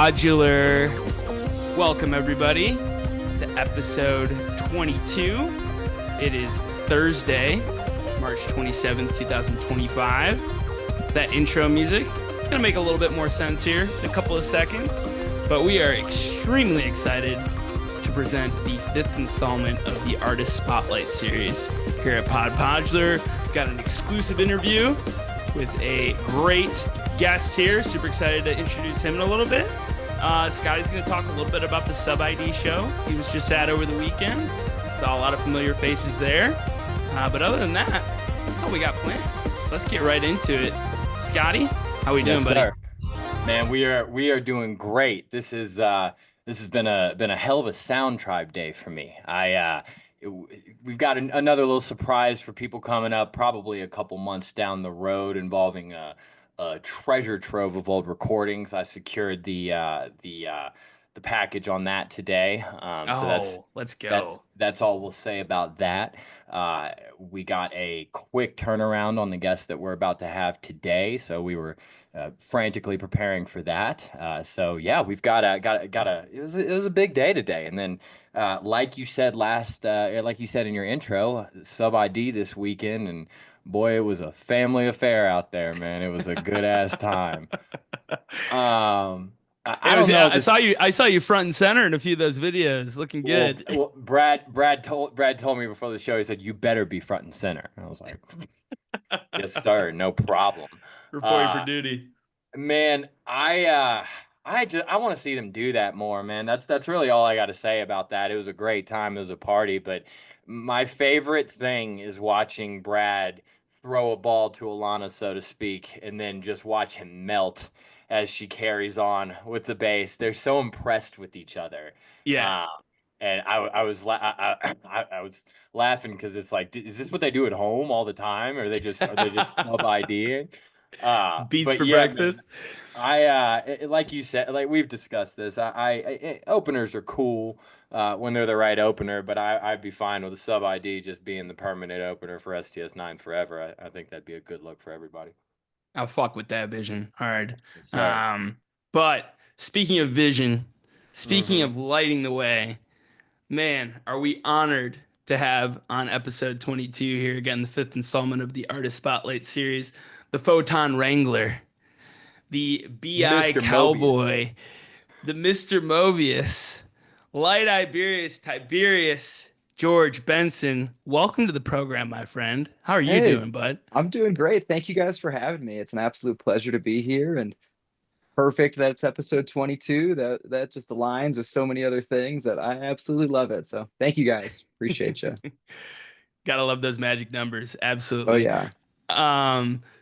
Podular. Welcome, everybody, to episode 22. It is Thursday, March 27th, 2025. That intro music is going to make a little bit more sense here in a couple of seconds, but we are extremely excited to present the fifth installment of the Artist Spotlight series here at Podular. Got an exclusive interview with a great guest here. Super excited to introduce him in a little bit. Scotty's going to talk a little bit about the Sub ID show he was just at over the weekend. Saw a lot of familiar faces there. But other than that, that's all we got planned. Let's get right into it. Scotty, how we doing, buddy? Sir. Man, we are doing great. This has been a hell of a Sound Tribe day for me. We've got another little surprise for people coming up, probably a couple months down the road, involving a treasure trove of old recordings. I secured the package on that today. Let's go. That's all we'll say about that. We got a quick turnaround on the guests that we're about to have today, so we were frantically preparing for that. So yeah, we've got a. It was a big day today, and then like you said in your intro, Sub ID this weekend, and boy, it was a family affair out there, man. It was a good ass time. I saw you front and center in a few of those videos, looking good. Well, Brad told me before the show. He said, "You better be front and center." And I was like, "Yes, sir, no problem." Reporting for duty. Man, I want to see them do that more, man. That's really all I got to say about that. It was a great time. It was a party, but my favorite thing is watching Brad throw a ball to Alana, so to speak, and then just watch him melt as she carries on with the bass. They're so impressed with each other. Yeah. And I was laughing because it's like, is this what they do at home all the time, or are they just Sub IDing? Beats for breakfast. Man, like you said, like we've discussed this. Openers are cool when they're the right opener, but I'd be fine with a Sub ID just being the permanent opener for STS9 forever. I think that'd be a good look for everybody. I'll fuck with that vision hard. Yes, But speaking of vision, speaking of lighting the way, man, are we honored to have on episode 22 here again, the fifth installment of the Artist Spotlight series, the Photon Wrangler, the BI Mr. Cowboy, the Mr. Mobius, Light Tiberius, George Benson. Welcome to the program, my friend. How are you doing, bud? I'm doing great. Thank you guys for having me. It's an absolute pleasure to be here, and perfect that it's episode 22. That just aligns with so many other things that I absolutely love it. So thank you guys. Appreciate you. Gotta love those magic numbers. Absolutely. Oh yeah.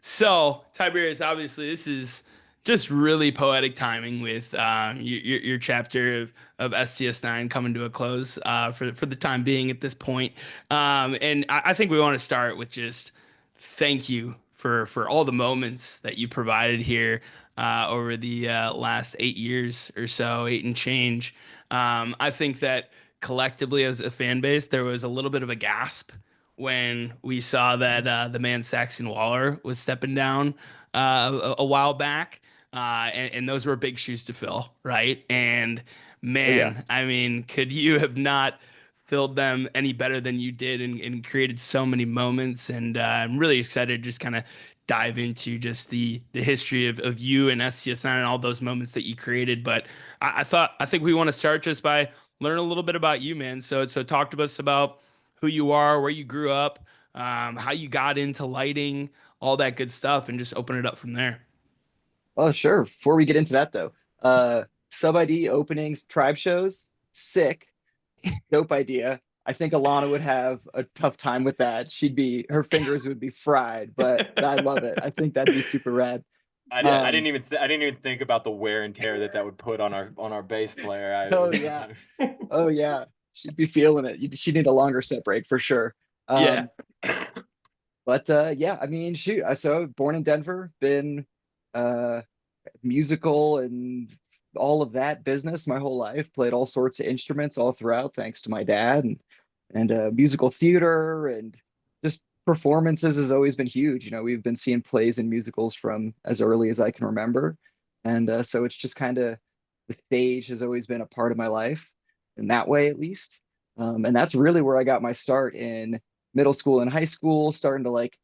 So Tiberius, obviously this is just really poetic timing with your chapter of STS9 coming to a close for the time being at this point. And I think we want to start with just thank you for all the moments that you provided here over the last 8 years or so, 8 and change. I think that collectively as a fan base, there was a little bit of a gasp when we saw that the man Saxton was stepping down a while back. And those were big shoes to fill, right? And man, I mean, could you have not filled them any better than you did and created so many moments? And I'm really excited to just kind of dive into just the history of you and STS9 and all those moments that you created. But I think we want to start just by learning a little bit about you, man. So talk to us about who you are, where you grew up, how you got into lighting, all that good stuff, and just open it up from there. Oh, sure. Before we get into that though, Sub ID openings, tribe shows, sick, dope idea. I think Alana would have a tough time with that. Her fingers would be fried, but I love it. I think that'd be super rad. I didn't even think about the wear and tear that would put on our bass player. Oh yeah, she'd be feeling it. She'd need a longer set break for sure. Yeah. But yeah, I mean, shoot. So born in Denver, been musical and all of that business my whole life. Played all sorts of instruments all throughout, thanks to my dad, and musical theater and just performances has always been huge. You know, we've been seeing plays and musicals from as early as I can remember, and so it's just kind of the stage has always been a part of my life in that way, at least. And that's really where I got my start in middle school and high school, starting to like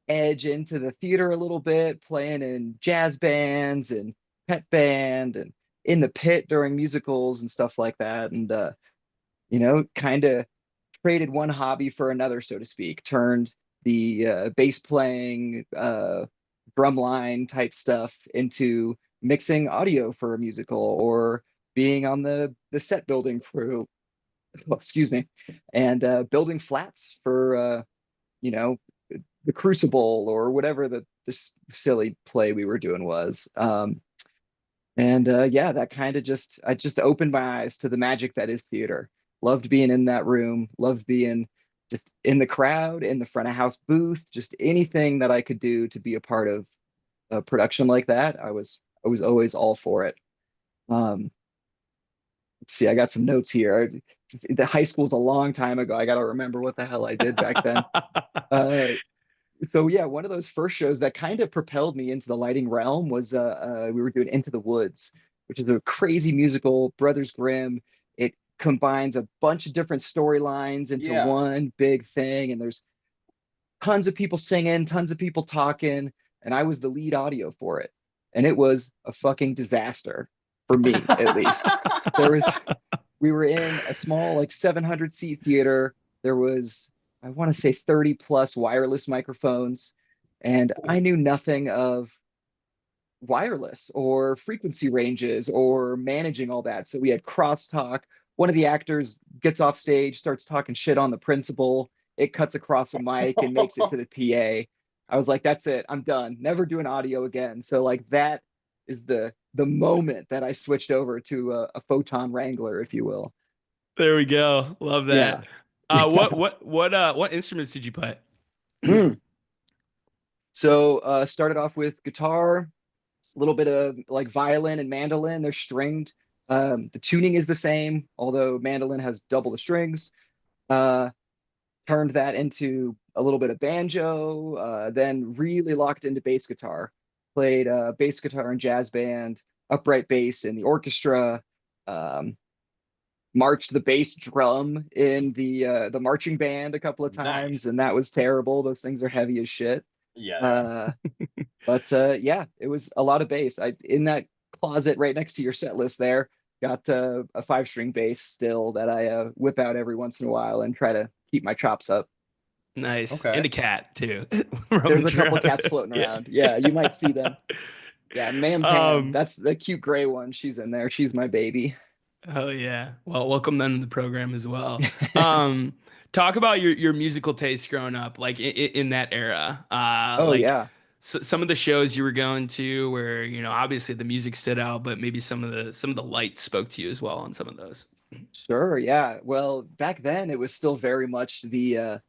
edge into the theater a little bit, playing in jazz bands and pep band and in the pit during musicals and stuff like that. And kind of traded one hobby for another, so to speak, turned the bass playing, drumline type stuff into mixing audio for a musical or being on the set building crew, oh, excuse me, and building flats for you know the Crucible or whatever the silly play we were doing was. And yeah, that kind of I just opened my eyes to the magic that is theater. Loved being in that room, loved being just in the crowd, in the front of house booth, just anything that I could do to be a part of a production like that. I was always all for it. Um, let's see, I got some notes here. The high school's a long time ago. I got to remember what the hell I did back then. Uh, so yeah, one of those first shows that kind of propelled me into the lighting realm was we were doing Into the Woods, which is a crazy musical, Brothers Grimm. It combines a bunch of different storylines into Yeah. one big thing, and there's tons of people singing, tons of people talking, and I was the lead audio for it. And it was a fucking disaster for me, at least. There was We were in a small like 700 seat theater. There was, I want to say, 30 plus wireless microphones, and I knew nothing of wireless or frequency ranges or managing all that. So we had crosstalk. One of the actors gets off stage, starts talking shit on the principal. It cuts across a mic and makes it to the PA. I was like, that's it. I'm done. Never doing audio again. So like that is the moment that I switched over to a photon wrangler, if you will. There we go. Love Yeah. that. What instruments did you play? Mm. So started off with guitar, a little bit of like violin and mandolin. They're stringed. The tuning is the same, although mandolin has double the strings. Uh, Turned that into a little bit of banjo, then really locked into bass guitar. Played bass guitar in jazz band, upright bass in the orchestra, um, marched the bass drum in the marching band a couple of times, Nice. and that was terrible. Those things are heavy as shit. Yeah. Uh, but yeah, it was a lot of bass. I in that closet right next to your set list there, got a 5 string bass still that I whip out every once in a while and try to keep my chops up. Nice. And Okay. a cat too. There's a Rummaging couple of around. cats floating Yeah. around. Yeah, you might see them. Yeah, Ma'am Pam, Um, that's the cute gray one. She's in there. She's my baby. oh yeah. Well, welcome them to the program as well. Um, Talk about your musical taste growing up, like in that era. Oh Like yeah. some of the shows you were going to where, obviously the music stood out, but maybe some of the lights spoke to you as well on some of those. Sure, yeah. Well, back then it was still very much the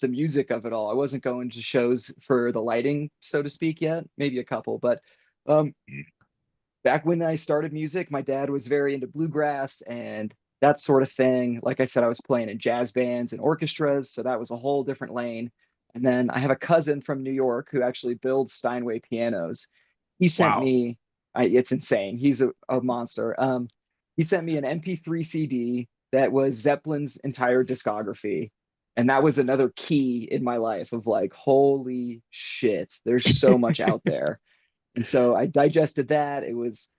music of it all. I wasn't going to shows for the lighting, so to speak, yet. Maybe a couple, but um back when I started music, my dad was very into bluegrass and that sort of thing. Like I said, I was playing in jazz bands and orchestras, so that was a whole different lane. And then I have a cousin from New York who actually builds Steinway pianos. He sent Wow. me, it's insane. He's a monster. He sent me an MP3 CD that was Zeppelin's entire discography. And that was another key in my life of like, holy shit, there's so much out there. And so I digested that. It was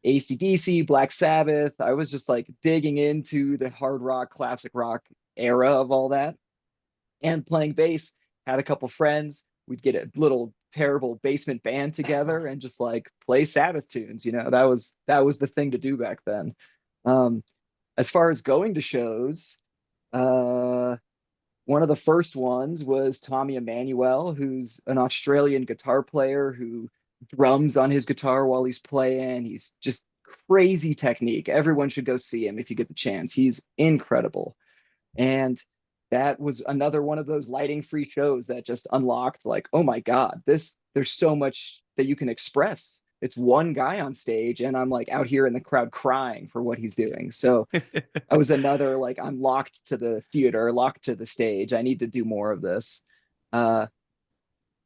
AC/DC, Black Sabbath. I was just like digging into the hard rock, classic rock era of all that and playing bass. Had a couple friends. We'd get a little terrible basement band together and just like play Sabbath tunes. That was the thing to do back then. Um, as far as going to shows, uh, one of the first ones was Tommy Emmanuel, who's an Australian guitar player who drums on his guitar while he's playing. He's just crazy technique. Everyone should go see him if you get the chance. He's incredible. And that was another one of those lighting free shows that just unlocked like, oh my God, there's so much that you can express. It's one guy on stage and I'm like out here in the crowd crying for what he's doing. So I was another like I'm locked to the theater, locked to the stage. I need to do more of this. Uh,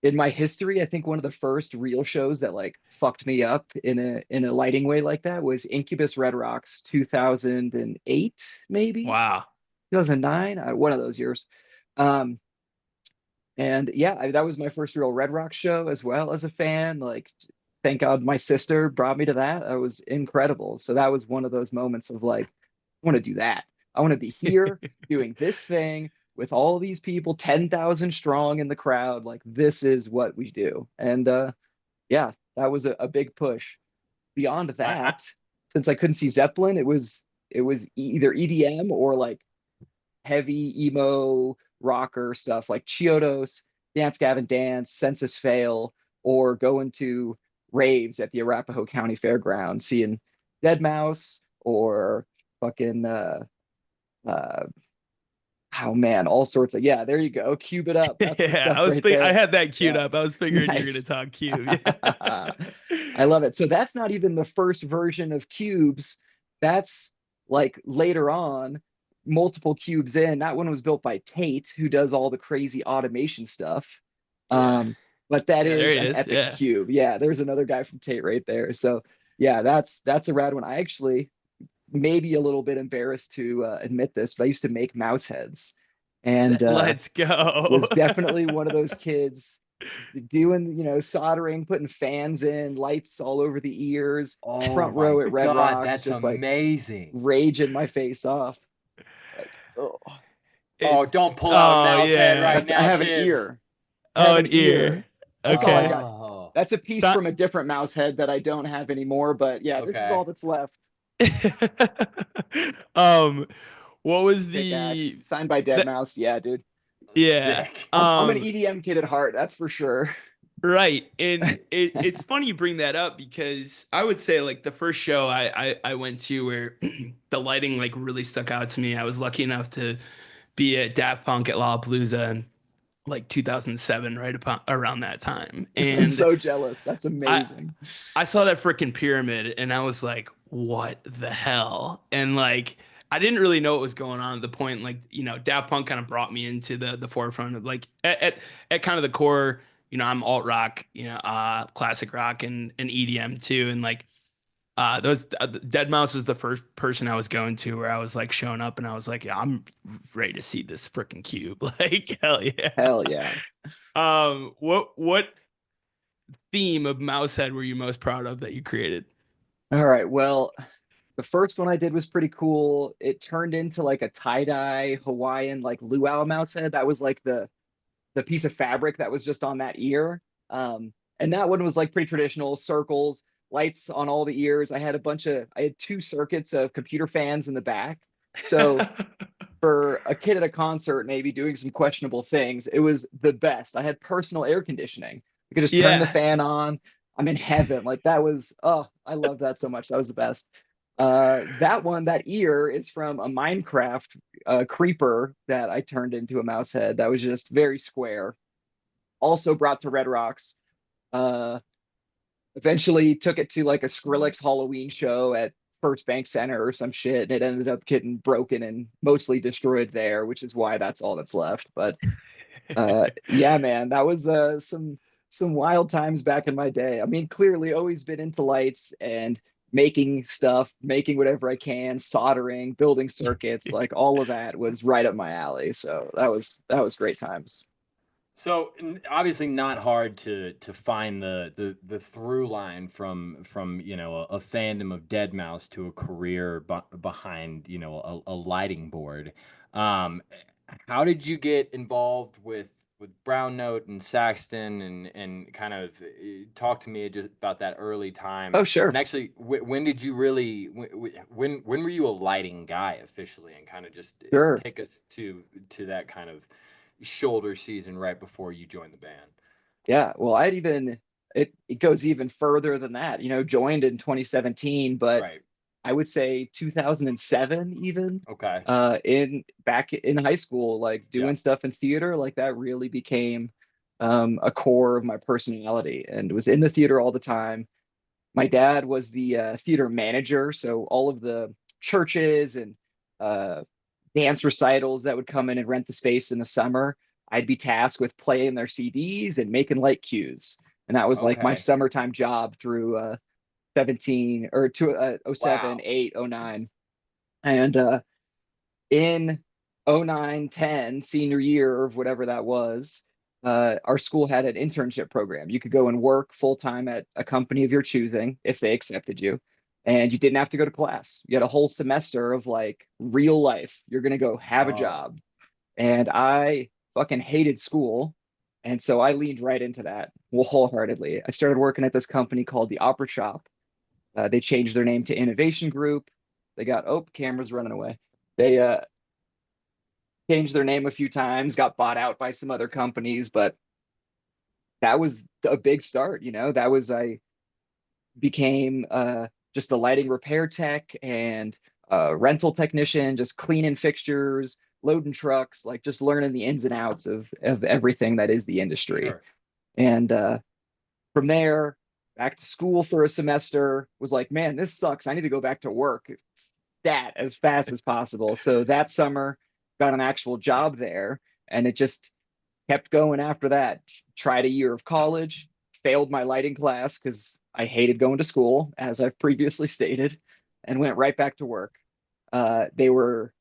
in my history, I think one of the first real shows that like fucked me up in a lighting way like that was Incubus Red Rocks 2008, maybe Wow. 2009, one of those years. Um, and yeah, that was my first real Red Rock show as well as a fan. Like, thank God my sister brought me to that. That was incredible. So that was one of those moments of like, I want to do that. I want to be here doing this thing with all these people, 10,000 strong in the crowd. Like, this is what we do. And yeah, that was a big push. Beyond I that, since I couldn't see Zeppelin, it was either EDM or like heavy emo rocker stuff like Chiodos, Dance Gavin Dance, Census Fail, or going to raves at the Arapahoe County Fairgrounds, seeing Dead Mouse or fucking uh oh man, all sorts of, yeah, there you go. Cube it up. That's the Yeah, stuff right I there. had that queued Yeah. up. I was figuring you were gonna Nice. talk cube. Yeah. I love it. So that's not even the first version of cubes. That's like later on, multiple cubes in. That one was built by Tate, who does all the crazy automation stuff. Yeah. But that Yeah, there is it an is. epic Yeah. cube. Yeah, there's another guy from Tate right there. So yeah, that's a rad one. I actually maybe a little bit embarrassed to admit this, but I used to make mouse heads, and Let's go. was definitely one of those kids doing, soldering, putting fans in, lights all over the ears, Oh front my row at Red God, Rocks, that's just like amazing. raging my face off. Like, oh, Oh, It's don't pull out a oh mouse head yeah. right I now, have an Tibbs. ear. I Oh, have an an ear. ear. That's all I Okay. got. Oh, That's a piece That from a different mouse head that I don't have anymore. But yeah, this is okay. all that's left. um what was Pickaxe, the signed by Dead that Mouse. Yeah, dude. yeah. Sick. I'm an EDM kid at heart, that's for sure. Right. And it's funny you bring that up because I would say like the first show I went to where the lighting like really stuck out to me. I was lucky enough to be at Daft Punk at Lollapalooza in like 2007, right upon around that time. I'm And so jealous. That's I amazing. I saw that freaking pyramid and I was like, what the hell? And like I didn't really know what was going on at the point. Like, Daft Punk kind of brought me into the forefront of like at kind of the core, I'm alt rock, classic rock and EDM too. And like those Dead Mouse was the first person I was going to where I was like showing up and I was like, yeah, I'm ready to see this freaking cube. Like, hell yeah. Hell yeah. What theme of Mousehead were you most proud of that you created? All right. Well, the first one I did was pretty cool. It turned into like a tie-dye Hawaiian like luau mouse head. That was like the piece of fabric that was just on that ear. And that one was like pretty traditional, circles, lights on all the ears. I had two circuits of computer fans in the back. So for a kid at a concert, maybe doing some questionable things, it was the best. I had personal air conditioning. I could just turn the Yeah. fan on. I'm in heaven. Like that was, oh, I love that so much. That was the best. That ear is from a Minecraft creeper that I turned into a mouse head. That was just very square. Also brought to Red Rocks. Uh, Eventually took it to like a Skrillex Halloween show at First Bank Center or some shit. And it ended up getting broken and mostly destroyed there, which is why that's all that's left. But yeah, man, that was some wild times back in my day. I mean, clearly always been into lights and making stuff, making whatever I can, soldering, building circuits, like all of that was right up my alley. So that was great times. So obviously not hard to find the through line from a fandom of Dead Mouse to a career behind a lighting board. Um, how did you get involved with Brown Note and Saxton and kind of talk to me just about that early time? Oh, sure. And actually, when did you really when were you a lighting guy officially and kind of just Sure. take us to that kind of shoulder season right before you joined the band? Yeah. Well, it goes even further than that, joined in 2017, but Right. I would say 2007 even, Okay. in back in high school, like Yeah. doing stuff in theater, like that really became a core of my personality and was in the theater all the time. My dad was the theater manager, so all of the churches and uh, dance recitals that would come in and rent the space in the summer, I'd be tasked with playing their CDs and making light cues. And that was like my Okay. summertime job through 17 or to 07, Wow. 8, 09. And in 09, 10, senior year of whatever that was, our school had an internship program. You could go and work full time at a company of your choosing if they accepted you. And you didn't have to go to class. You had a whole semester of like real life. You're going to go have a Oh, job. And I fucking hated school. And so I leaned right into that wholeheartedly. I started working at this company called the Opera Shop. They changed their name to Innovation Group. They got, oh, camera's running away. They changed their name a few times, got bought out by some other companies, but that was a big start. That was, I became just a lighting repair tech and rental technician, just cleaning fixtures, loading trucks, like just learning the ins and outs of everything that is the industry. sure. And from there, back to school for a semester, was like, man, this sucks. I need to go back to work that as fast as possible. So that summer, got an actual job there, and it just kept going after that. Tried a year of college, failed my lighting class because I hated going to school, as I've previously stated, and went right back to work. They were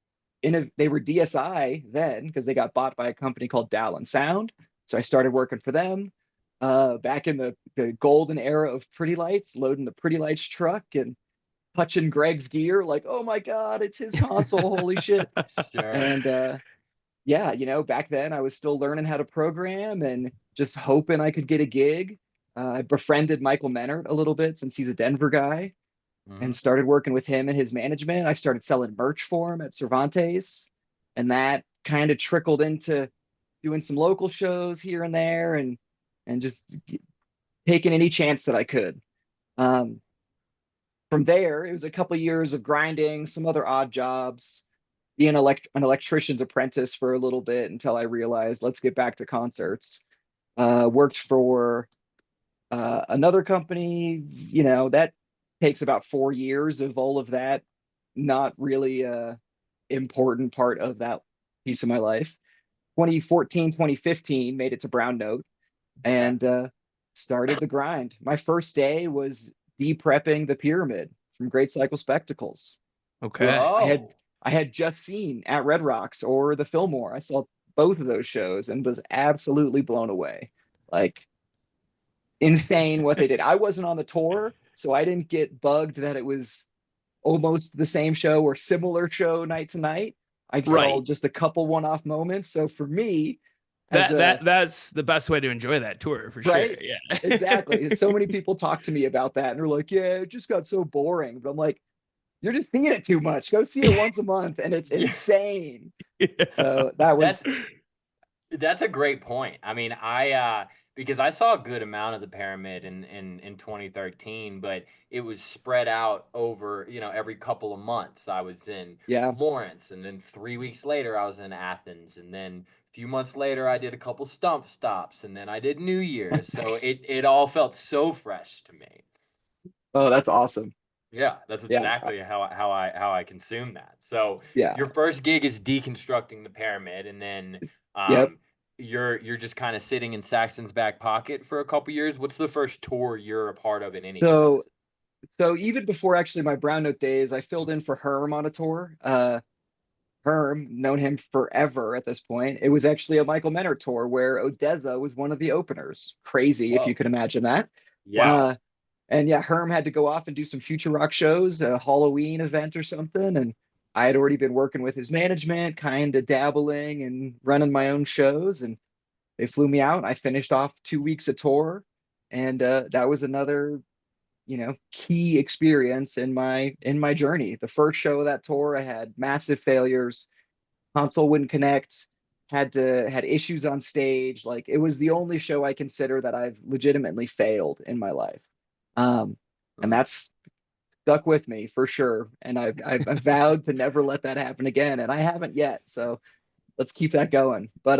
they were DSI then because they got bought by a company called Dallin Sound. So I started working for them back in the golden era of Pretty Lights, loading the Pretty Lights truck and touching Greg's gear, like, oh my God, it's his console, holy shit. Sure. And yeah, back then I was still learning how to program and just hoping I could get a gig. I befriended Michael Menard a little bit since he's a Denver guy Hmm. and started working with him and his management. I started selling merch for him at Cervantes, and that kind of trickled into doing some local shows here and there and just taking any chance that I could. Um, from there, it was a couple of years of grinding, some other odd jobs, being an electrician's apprentice for a little bit until I realized let's get back to concerts. Worked for another company, that takes about 4 years of all of that, not really important part of that piece of my life. 2014, 2015, made it to Brown Note Okay. and started the grind. My first day was de-prepping the pyramid from Great Cycle Spectacles, Okay. which Oh, I had just seen at Red Rocks or the Fillmore. I saw both of those shows and was absolutely blown away. Like, insane what they did. I wasn't on the tour, so I didn't get bugged that it was almost the same show or similar show night to night. I saw Right. just a couple one-off moments. So for me, as a That's the best way to enjoy that tour for sure. right, Yeah. exactly. So many people talk to me about that, and they're like, "Yeah, it just got so boring." But I'm like, "You're just seeing it too much. Go see it once a month, and it's yeah. insane." Yeah. That That's was That's a great point. I mean, I because I saw a good amount of the pyramid in 2013, but it was spread out over, every couple of months. I was in yeah, Lawrence, and then 3 weeks later I was in Athens, and then a few months later I did a couple stump stops, and then I did New Year's. So nice. it all felt so fresh to me. Oh, that's awesome. Yeah, that's Yeah, exactly how I consume that. So yeah, your first gig is deconstructing the pyramid, and then yep. um, you're just kind of sitting in Saxton's back pocket for a couple years. What's the first tour you're a part of in any So capacity? so even before actually my Brown Note days, I filled in for Herm on a tour. Herm, known him forever at this point. It was actually a Michael Menard tour where Odessa was one of the openers. Crazy if you Whoa, could imagine that. yeah, Uh, and yeah, Herm had to go off and do some future rock shows, a Halloween event or something. And I had already been working with his management, kind of dabbling and running my own shows. And they flew me out. I finished off 2 weeks of tour. And that was another key experience in my journey. The first show of that tour, I had massive failures. Console wouldn't connect. Had issues on stage. Like, it was the only show I consider that I've legitimately failed in my life. um and mm, that's stuck with me for sure, and I've vowed to never let that happen again, and I haven't yet, so let's keep that going. But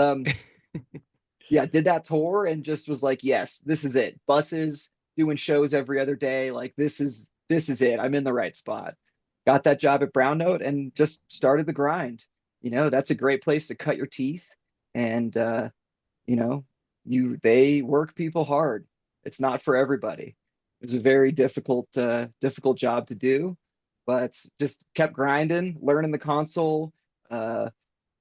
yeah, did that tour and just was like, yes, this is it. Buses, doing shows every other day. Like, this is it. I'm in the right spot. Got that job at Brown Note and just started the grind. That's a great place to cut your teeth and you know, they work people hard. It's not for everybody. It was a very difficult job to do, but just kept grinding, learning the console. Uh,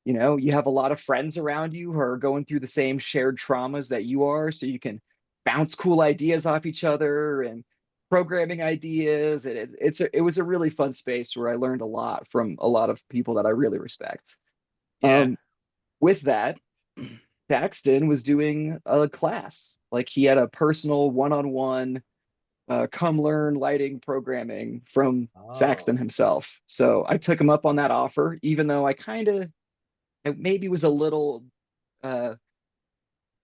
you have a lot of friends around you who are going through the same shared traumas that you are, so you can bounce cool ideas off each other and programming ideas. And it was a really fun space where I learned a lot from a lot of people that I really respect. Yeah. With that, Saxton was doing a class. Like he had a personal one-on-one come learn lighting programming from Oh. Saxton himself. So I took him up on that offer, even though I maybe was a little uh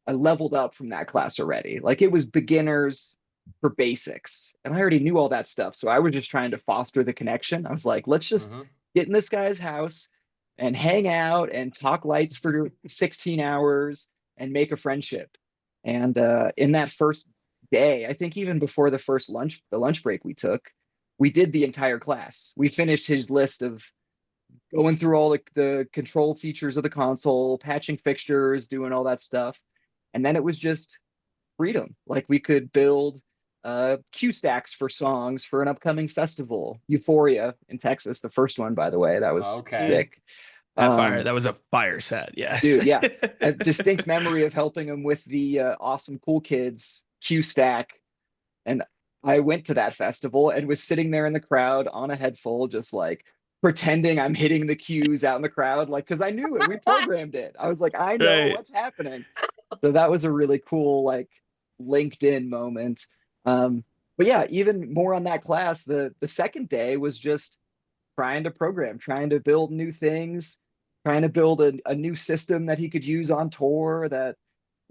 I leveled up from that class already. Like it was beginners for basics. And I already knew all that stuff. So I was just trying to foster the connection. I was like, let's just Mm-hmm. get in this guy's house and hang out and talk lights for 16 hours and make a friendship. And in that first day, I think even before the lunch break we took, we did the entire class. We finished his list of going through all the control features of the console, patching fixtures, doing all that stuff. And then it was just freedom. Like we could build Q stacks for songs for an upcoming festival, Euphoria in Texas, the first one, by the way. That was Okay. sick. Um, That was a fire set. Yes. dude, yeah. A distinct memory of helping him with the Awesome Cool Kids Q stack. And I went to that festival and was sitting there in the crowd on a head full, just like pretending I'm hitting the cues out in the crowd, like because I knew it. We programmed it. I was like, I know Right. what's happening. So that was a really cool, like LinkedIn moment. But yeah, even more on that class, the second day was just trying to program, trying to build new things, trying to build a new system that he could use on tour that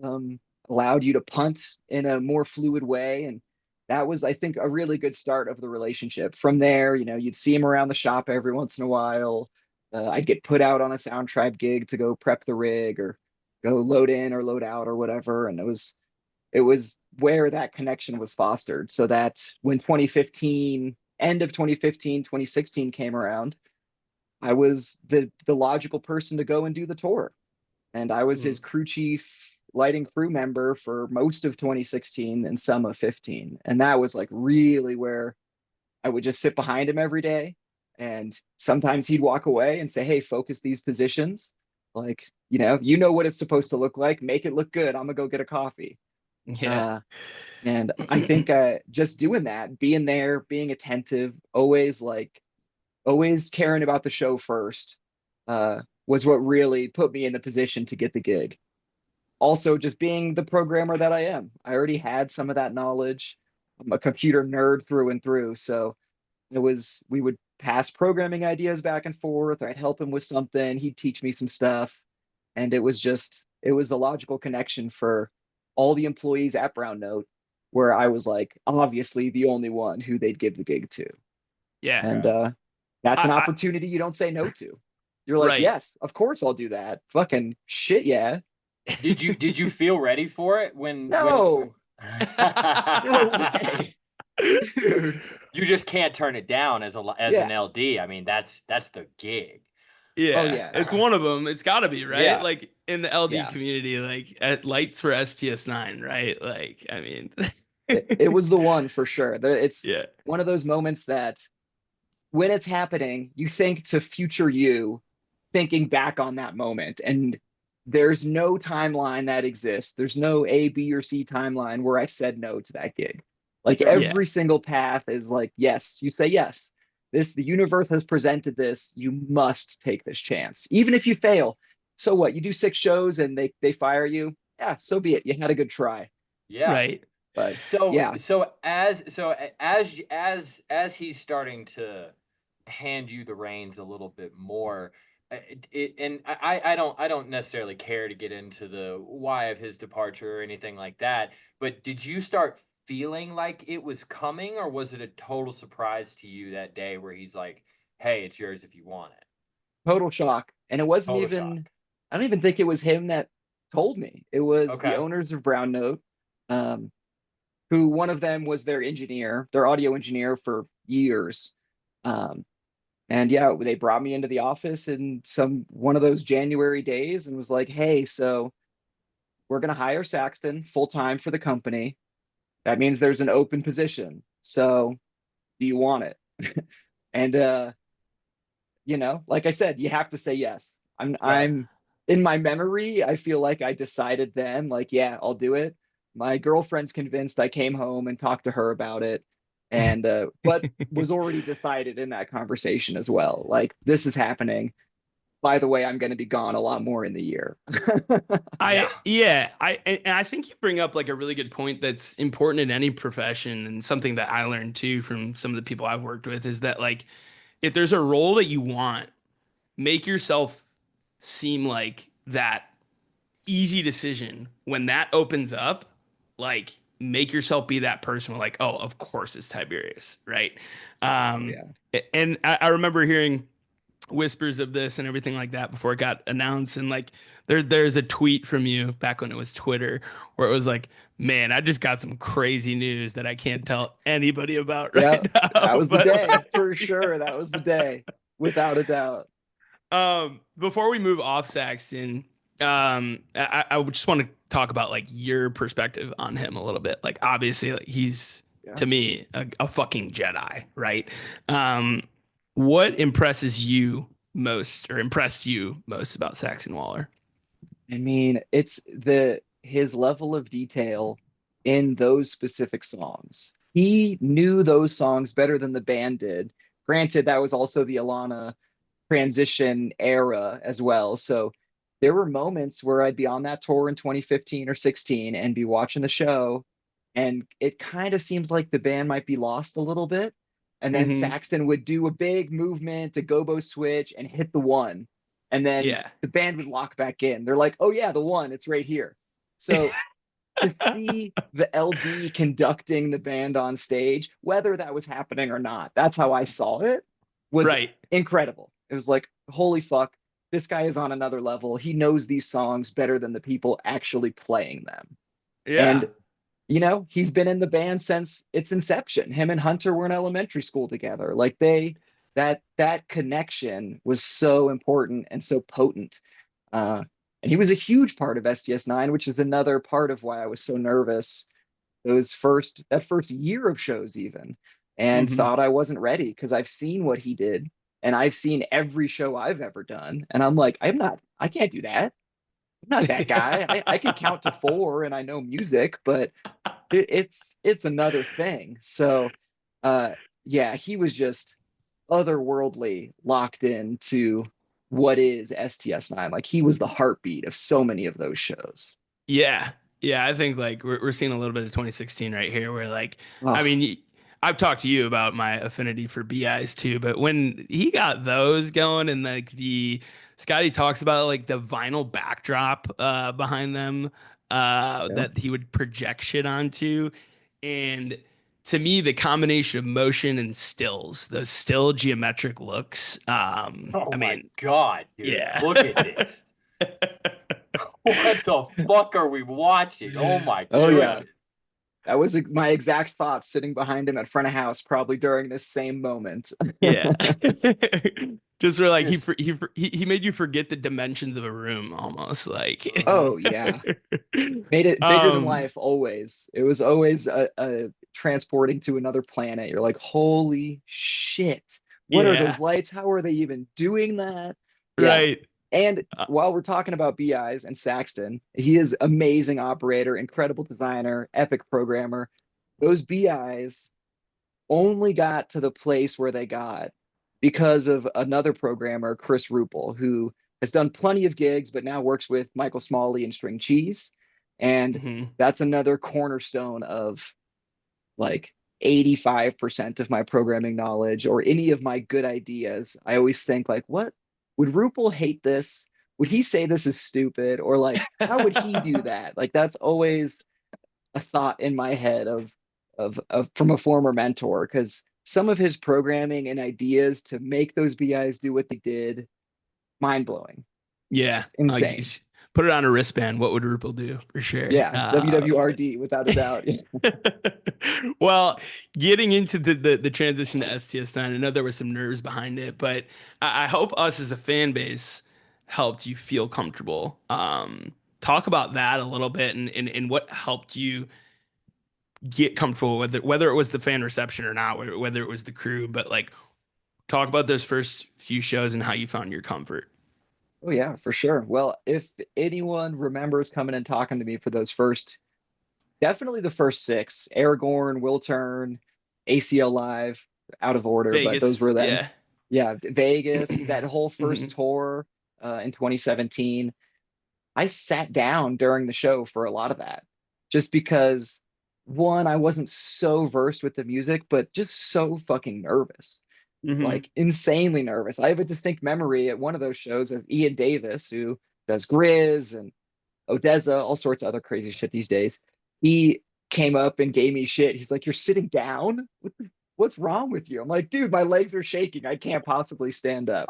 um, allowed you to punt in a more fluid way. And that was, I think, a really good start of the relationship. From there, you'd see him around the shop every once in a while. I'd get put out on a Sound Tribe gig to go prep the rig or go load in or load out or whatever. And it was where that connection was fostered. So that when 2015, end of 2015, 2016 came around, I was the logical person to go and do the tour. And I was his Mhm. crew chief lighting crew member for most of 2016 and some of 15. And that was like really where I would just sit behind him every day. And sometimes he'd walk away and say, hey, focus these positions. Like, you know what it's supposed to look like. Make it look good. I'm gonna go get a coffee. Yeah. Uh, and I think just doing that, being there, being attentive, always caring about the show first, was what really put me in the position to get the gig. Also, just being the programmer that I am, I already had some of that knowledge. I'm a computer nerd through and through. So we would pass programming ideas back and forth. I'd help him with something. He'd teach me some stuff. And it was the logical connection for all the employees at Brown Note, where I was like, obviously the only one who they'd give the gig to. Yeah. And Okay. that's an I opportunity you don't say no to. You're like, right. yes, of course I'll do that. Fucking shit, yeah. Did you feel ready for it when No, no way, dude. you just can't turn it down as Yeah. an LD. I mean, that's the gig. Oh Yeah, yeah. it's one of them. It's got to be, right? Yeah. Like in the LD Yeah. community, like at lights for STS9, right? Like, I mean, It was the one for sure. It's yeah, one of those moments that when it's happening, you think to future you, thinking back on that moment. And there's no timeline that exists. There's no A, B, or C timeline where I said no to that gig. Like Sure. yeah, every single path is like, yes, you say yes. The universe has presented this. You must take this chance. Even if you fail. So what? You do 6 shows and they fire you. Yeah, so be it. You had a good try. Yeah. right. But So yeah, so as he's starting to hand you the reins a little bit more, and I don't necessarily care to get into the why of his departure or anything like that, but did you start feeling like it was coming, or was it a total surprise to you that day where he's like, "Hey, it's yours if you want it"? total shock. And it wasn't Total even, shock. I don't even think it was him that told me. It was the Okay. owners of Brown Note, um, who one of them was their engineer, their audio engineer for years. Um, And yeah, they brought me into the office in one of those January days and was like, hey, so we're going to hire Saxton full time for the company. That means there's an open position. So do you want it? And like I said, you have to say yes. Right. I'm in my memory, I feel like I decided then, like, yeah, I'll do it. My girlfriend's convinced. I came home and talked to her about it. And but was already decided in that conversation as well. Like, this is happening. By the way, I'm going to be gone a lot more in the year. Yeah. And I think you bring up like a really good point that's important in any profession, and something that I learned too from some of the people I've worked with is that, like, if there's a role that you want, make yourself seem like that easy decision. When that opens up, like, make yourself be that person with, like, oh, of course it's Tiberius, right? Oh Um, yeah. and I remember hearing whispers of this and everything like that before it got announced. And like, there's a tweet from you back when it was Twitter where it was like, man, I just got some crazy news that I can't tell anybody about Yeah, right that now. was the But day like, for sure. That was the day, without a doubt. before we move off Saxton, I would just want to talk about like your perspective on him a little bit. Like, obviously, like, he's Yeah. to me a fucking Jedi, right? Um, what impresses you most, or impressed you most about Saxon Waller? I mean, it's his level of detail in those specific songs. He knew those songs better than the band did. Granted, that was also the Alana transition era as well. So there were moments where I'd be on that tour in 2015 or 16 and be watching the show, and it kind of seems like the band might be lost a little bit. And then Hmm. Saxton would do a big movement, a gobo switch, and hit the one. And then Yeah. the band would lock back in. They're like, oh, yeah, the one, it's right here. So to see the LD conducting the band on stage, whether that was happening or not, that's how I saw it, was Right. incredible. It was like, holy fuck, this guy is on another level. He knows these songs better than the people actually playing them. Yeah. And he's been in the band since its inception. Him and Hunter were in elementary school together. Like, that connection was so important and so potent. And he was a huge part of STS9, which is another part of why I was so nervous that first year of shows even, and Hmm. thought I wasn't ready because I've seen what he did and I've seen every show I've ever done. And I'm like, I can't do that. I'm not that guy. Yeah. I can count to four and I know music, but it's another thing. So uh yeah, he was just otherworldly, locked into what is STS9. Like, he was the heartbeat of so many of those shows. Yeah. Yeah. I think like we're seeing a little bit of 2016 right here where, like, I Oh, mean, I've talked to you about my affinity for BIs too, but when he got those going, and like the Scotty talks about like the vinyl backdrop behind them yeah. that he would project shit onto. And to me, the combination of motion and stills, those still geometric looks, Oh I my mean, God, dude. yeah. Look at this. What the fuck are we watching? Oh my Oh yeah. goodness. That was my exact thoughts sitting behind him at front of house, probably during this same moment. Yeah. Just where like Just, he made you forget the dimensions of a room almost like. Mhm. oh yeah. Made it bigger than um life always. It was always a transporting to another planet. You're like, holy shit. What are those yeah, lights? How are they even doing that? Yeah. right. And Uh, while we're talking about BIs and Saxton, he is amazing operator, incredible designer, epic programmer. Those BIs only got to the place where they got because of another programmer, Chris Ruppel, who has done plenty of gigs, but now works with Michael Smalley and String Cheese. And mhm. that's another cornerstone of like 85% of my programming knowledge or any of my good ideas. I always think, like, what would Ruppel hate this? Would he say this is stupid? Or like, how would he do that? Like, that's always a thought in my head of from a former mentor, because some of his programming and ideas to make those BIs do what they did, mind blowing, Yeah, just like insane. put it on a wristband, what would Rupel do for sure? Yeah, WWRD without a doubt. Well, getting into the transition to STS9, I know there was some nerves behind it, but I hope us as a fan base helped you feel comfortable. Talk about that a little bit and what helped you get comfortable with it, whether it was the fan reception or not, whether it was the crew, but like talk about those first few shows and how you found your comfort. Oh yeah, for sure. Well, if anyone remembers coming and talking to me for those first, definitely the first six, Aragorn, Will Turn, ACL Live, out of order, but those Vegas, were them. yeah. Yeah, Vegas, that whole Mhm. first tour in 2017. I sat down during the show for a lot of that, just because one, I wasn't so versed with the music, but just so fucking nervous, Mhm. like insanely nervous. I have a distinct memory at one of those shows of Ian Davis, who does Grizz and Odessa, all sorts of other crazy shit these days. He came up and gave me shit. He's like, "You're sitting down? What's wrong with you?" I'm like, "Dude, my legs are shaking. I can't possibly stand up."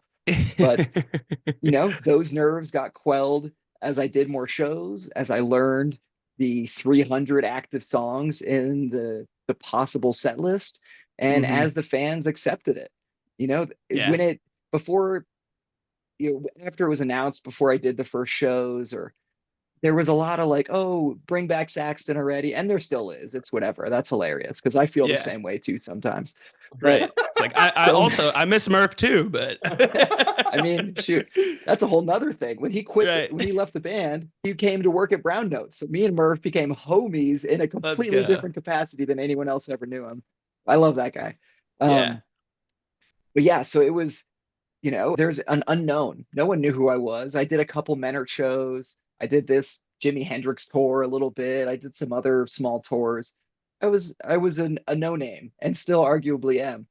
But those nerves got quelled as I did more shows, as I learned the 300 active songs in the possible set list, and Mhm. as the fans accepted it. Yeah. When it before after it was announced, before I did the first shows, or there was a lot of like, "Oh, bring back Saxton already," and there still is. It's whatever. That's hilarious because I feel the Yeah. same way too sometimes. But Right. It's like I so also I miss Murph too, but I mean, shoot, that's a whole nother thing. When he quit, right. when he left the band, he came to work at Brown Notes. So me and Murph became homies in a Let's completely go. different capacity than anyone else ever knew him. I love that guy. Yeah. Um, but yeah, so it was, there's an unknown. No one knew who I was. I did a couple Menor shows. I did this Jimi Hendrix tour a little bit. I did some other small tours. I was a no name and still arguably am.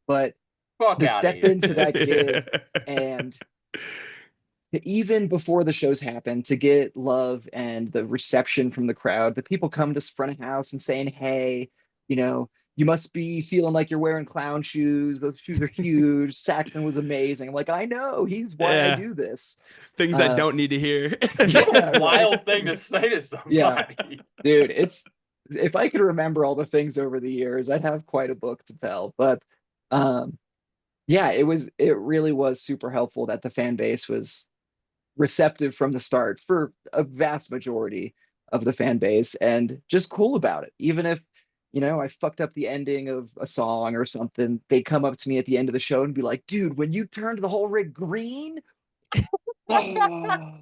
But Fuck the out of step here. into that gig, and even before the shows happen, to get love and the reception from the crowd, the people come to front of house and saying, "Hey, you must be feeling like you're wearing clown shoes. Those shoes are huge. Saxon was amazing." I'm like, "I know, he's why I Yeah. do this." Things I Uh, don't need to hear. What a yeah, right. wild thing to say to Yeah, somebody. dude, if I could remember all the things over the years, I'd have quite a book to tell. But um, yeah, it really was super helpful that the fan base was receptive from the start for a vast majority of the fan base, and just cool about it. Even if, I fucked up the ending of a song or something, they'd come up to me at the end of the show and be like, "Dude, when you turned the whole rig green, oh,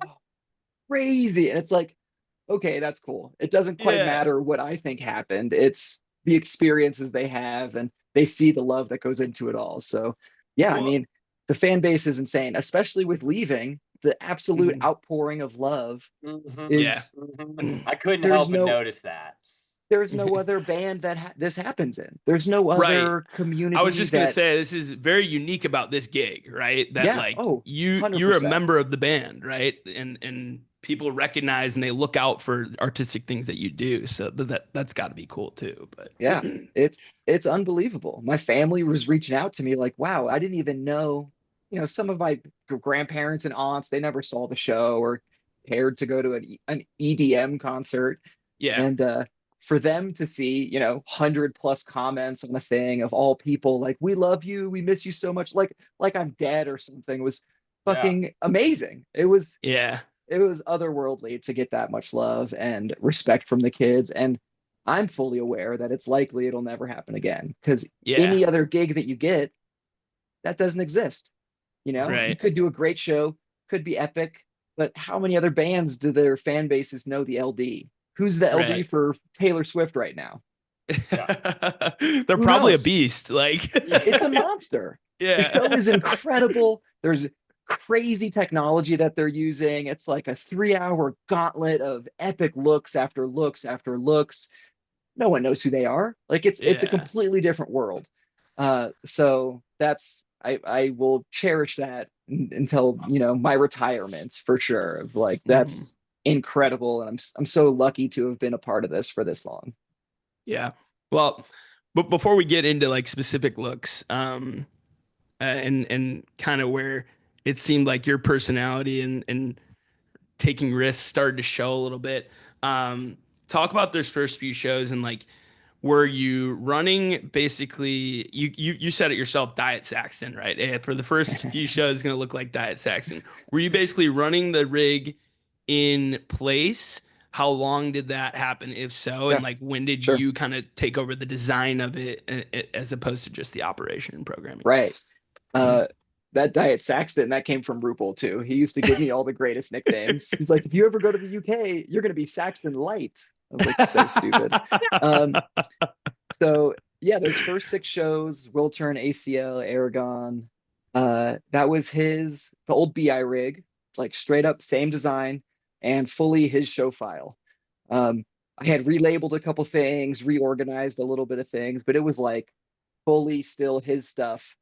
crazy." And it's like, okay, that's cool. It doesn't quite Yeah. matter what I think happened. It's the experiences they have, and they see the love that goes into it all. So, yeah, I Well, mean, the fan base is insane, especially with Leaving. The absolute mhm. outpouring of love Mhm, Yeah. is mhm. I couldn't there's help but no notice that. there's no other band that this happens in. There's no Right. other I was community just gonna that, say this is very unique about this gig, right? That yeah, like oh, you're a 100%. member of the band, right? And people recognize and they look out for artistic things that you do. So that's got to be cool too. But Yeah, it's unbelievable. My family was reaching out to me like, "Wow, I didn't even know." Some of my grandparents and aunts, they never saw the show or cared to go to an EDM concert, yeah, and for them to see, 100+ comments on the thing of all people, like, "We love you, we miss you so much," like I'm dead or something, was Yeah. fucking amazing. yeah, It was otherworldly to get that much love and respect from the kids. And I'm fully aware that it's likely it'll never happen again, because yeah, any other gig that you get, that doesn't exist. You right, could do a great show, could be epic, but how many other bands do their fan bases know the LD? Who's the LD right. for Taylor Swift right now? Yeah. They're Who probably a knows? beast. Like, It's a monster. The show yeah, is incredible. There's crazy technology that they're using. It's like a 3-hour gauntlet of epic looks after looks after looks. No one knows who they are. Like, it's a yeah. completely different world. So that's, I will cherish that until, my retirement, for sure. Of like, Mhm. that's incredible, and I'm so lucky to have been a part of this for this long. Yeah. Well, but before we get into like specific looks, and kind of where it seemed like your personality and taking risks started to show a little bit. Talk about those first few shows and like, were you running basically you said it yourself, Diet Saxton, right? For the first few shows, it's gonna look like Diet Saxton. Were you basically running the rig in place? How long did that happen, if so? And Yeah, like when did sure. you kind of take over the design of it as opposed to just the operation and programming? Right. Uh, that Diet Saxton, that came from RuPaul too. He used to give me all the greatest nicknames. He's like, if you ever go to the UK, you're gonna be Saxton Light. I was like, so stupid. Um, so yeah, those first 6 shows, Will Turn, ACL, Aragon, that was the old BI rig, like straight up same design and fully his show file. Um, I had relabeled a couple things, reorganized a little bit of things, but it was like fully still his stuff,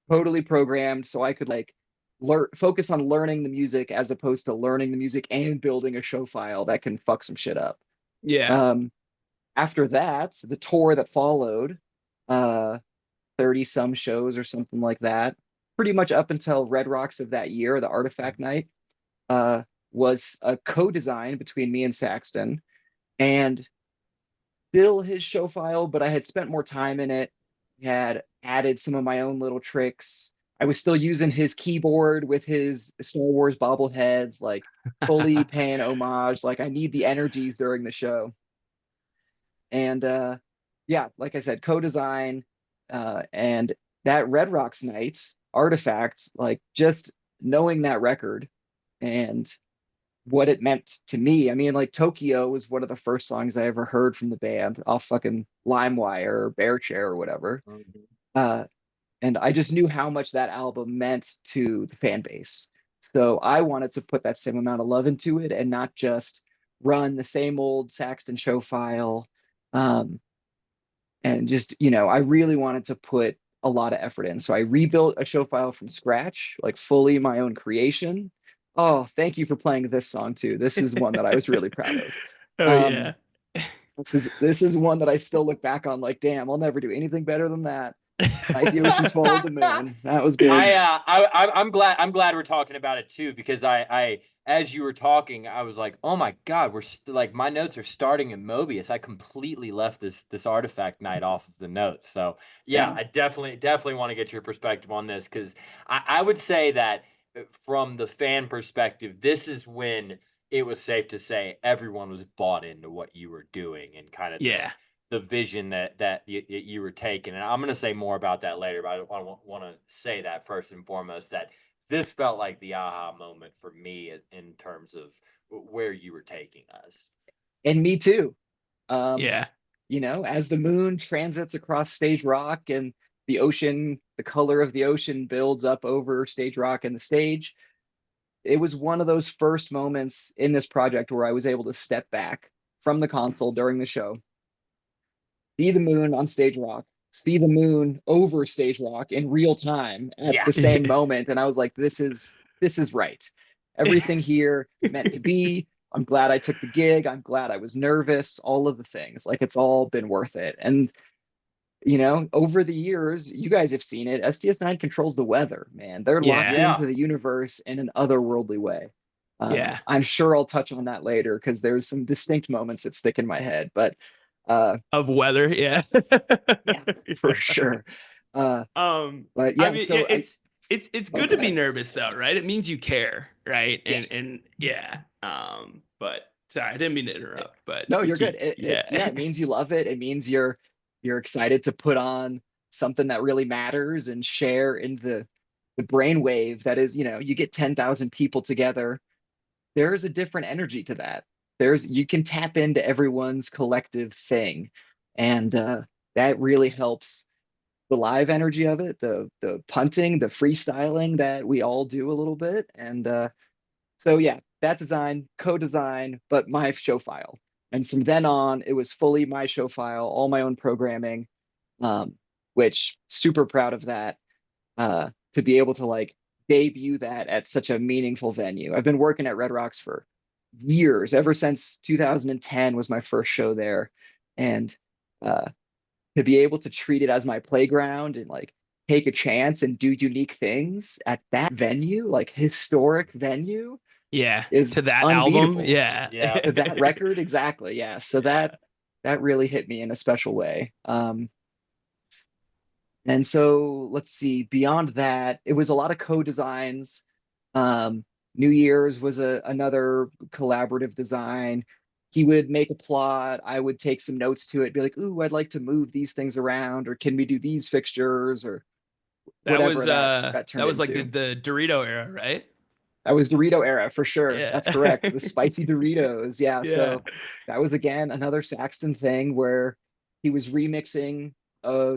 totally programmed so I could like focus on learning the music as opposed to learning the music and building a show file that can fuck some shit up. Yeah. After that, the tour that followed, uh, 30 some shows or something like that, pretty much up until Red Rocks of that year, the Artifact Night, uh, was a co-design between me and Saxton, and still his show file, but I had spent more time in it, had added some of my own little tricks. I was still using his keyboard with his Star Wars bobbleheads, like fully paying homage. Like I need the energies during the show. And yeah, like I said, co-design, and that Red Rocks night, Artifacts, like just knowing that record and what it meant to me. I mean, like Tokyo was one of the first songs I ever heard from the band off fucking LimeWire or Bear Chair or whatever. Uh, and I just knew how much that album meant to the fan base. So I wanted to put that same amount of love into it and not just run the same old Saxton show file. Um, and just, I really wanted to put a lot of effort in. So I rebuilt a show file from scratch, like fully my own creation. Oh, thank you for playing this song too. This is one that I was really proud of. Oh Um, yeah. this is one that I still look back on like, damn, I'll never do anything better than that. Night the Oceans Followed the Moon. That was good. I'm glad we're talking about it too, because I as you were talking, I was like, oh my God, like my notes are starting in Mobius. I completely left this Artifact Night off of the notes. So yeah, Yeah. I definitely want to get your perspective on this, because I would say that from the fan perspective, this is when it was safe to say everyone was bought into what you were doing and kind of Yeah. the vision that you were taking. And I'm going to say more about that later, but I want to say that first and foremost, that this felt like the aha moment for me in terms of where you were taking us. And me too. Um, Yeah. as the moon transits across stage rock and the ocean, the color of the ocean builds up over stage rock and the stage, it was one of those first moments in this project where I was able to step back from the console during the show, see the moon on stage rock, see the moon over stage rock in real time at the same moment. And I was like, this is right. Everything here meant to be. I'm glad I took the gig. I'm glad I was nervous, all of the things. Like it's all been worth it. And over the years, you guys have seen it. STS9 controls the weather, man. They're locked Yeah. into the universe in an otherworldly way. Yeah. I'm sure I'll touch on that later because there's some distinct moments that stick in my head. But Of weather, yeah. yeah, for sure. But I yeah, mean, so it's oh, good go to be ahead. nervous though, right? It means you care, right? Yeah. And yeah. But sorry, I didn't mean to interrupt, but No, you you're good. keep, It yeah. yeah, it means you love it. It means you're excited to put on something that really matters and share in the brainwave that is, you get 10,000 people together. There's a different energy to that. You can tap into everyone's collective thing, and that really helps the live energy of it, the punting, the freestyling that we all do a little bit, and so yeah, that design, co-design, but my show file. And from then on, it was fully my show file, all my own programming, um, which super proud of that, to be able to like debut that at such a meaningful venue. I've been working at Red Rocks for years, ever since 2010 was my first show there. And uh, to be able to treat it as my playground and like take a chance and do unique things at that venue, like historic venue, Yeah. is To that album. unbeatable. Yeah. Yeah. To that record, exactly. Yeah. So that really hit me in a special way. And so let's see, beyond that, it was a lot of co-designs. Um, New Year's was another collaborative design. He would make a plot, I would take some notes to it, be like, ooh, I'd like to move these things around, or can we do these fixtures, or That whatever was that that turned was like into. the Dorito era, right? That was Dorito era for sure. Yeah. That's correct. The spicy Doritos. Yeah. Yeah. So that was again another Saxton thing where he was remixing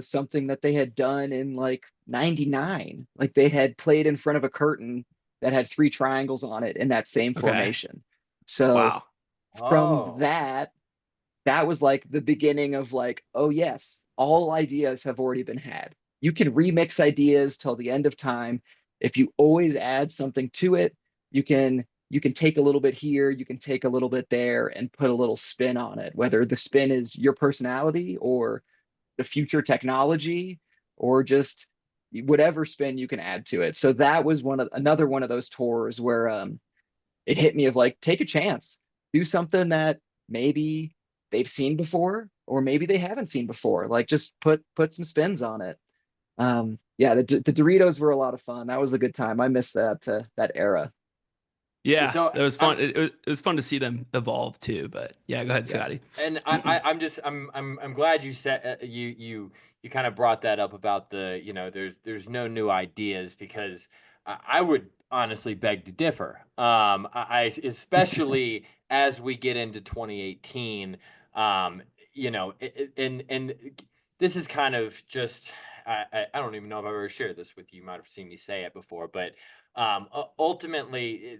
something that they had done in like 99. Like they had played in front of a curtain that had three triangles on it in that same Okay. formation. So Wow. from Oh. that was like the beginning of like, oh yes, all ideas have already been had. You can remix ideas till the end of time. If you always add something to it, you can take a little bit here, you can take a little bit there and put a little spin on it, whether the spin is your personality or the future technology or just whatever spin you can add to it. So that was another one of those tours where it hit me of like, take a chance, do something that maybe they've seen before, or maybe they haven't seen before. Like just put some spins on it. Yeah, the Doritos were a lot of fun. That was a good time. I miss that era. Yeah, So that was I'm fun. It was fun to see them evolve too. But yeah, go ahead, Yeah. Scotty. And I'm glad you said you kind of brought that up about the, there's no new ideas, because I would honestly beg to differ. I especially as we get into 2018, and this is kind of just I don't even know if I've ever shared this with you. You might have seen me say it before, but ultimately,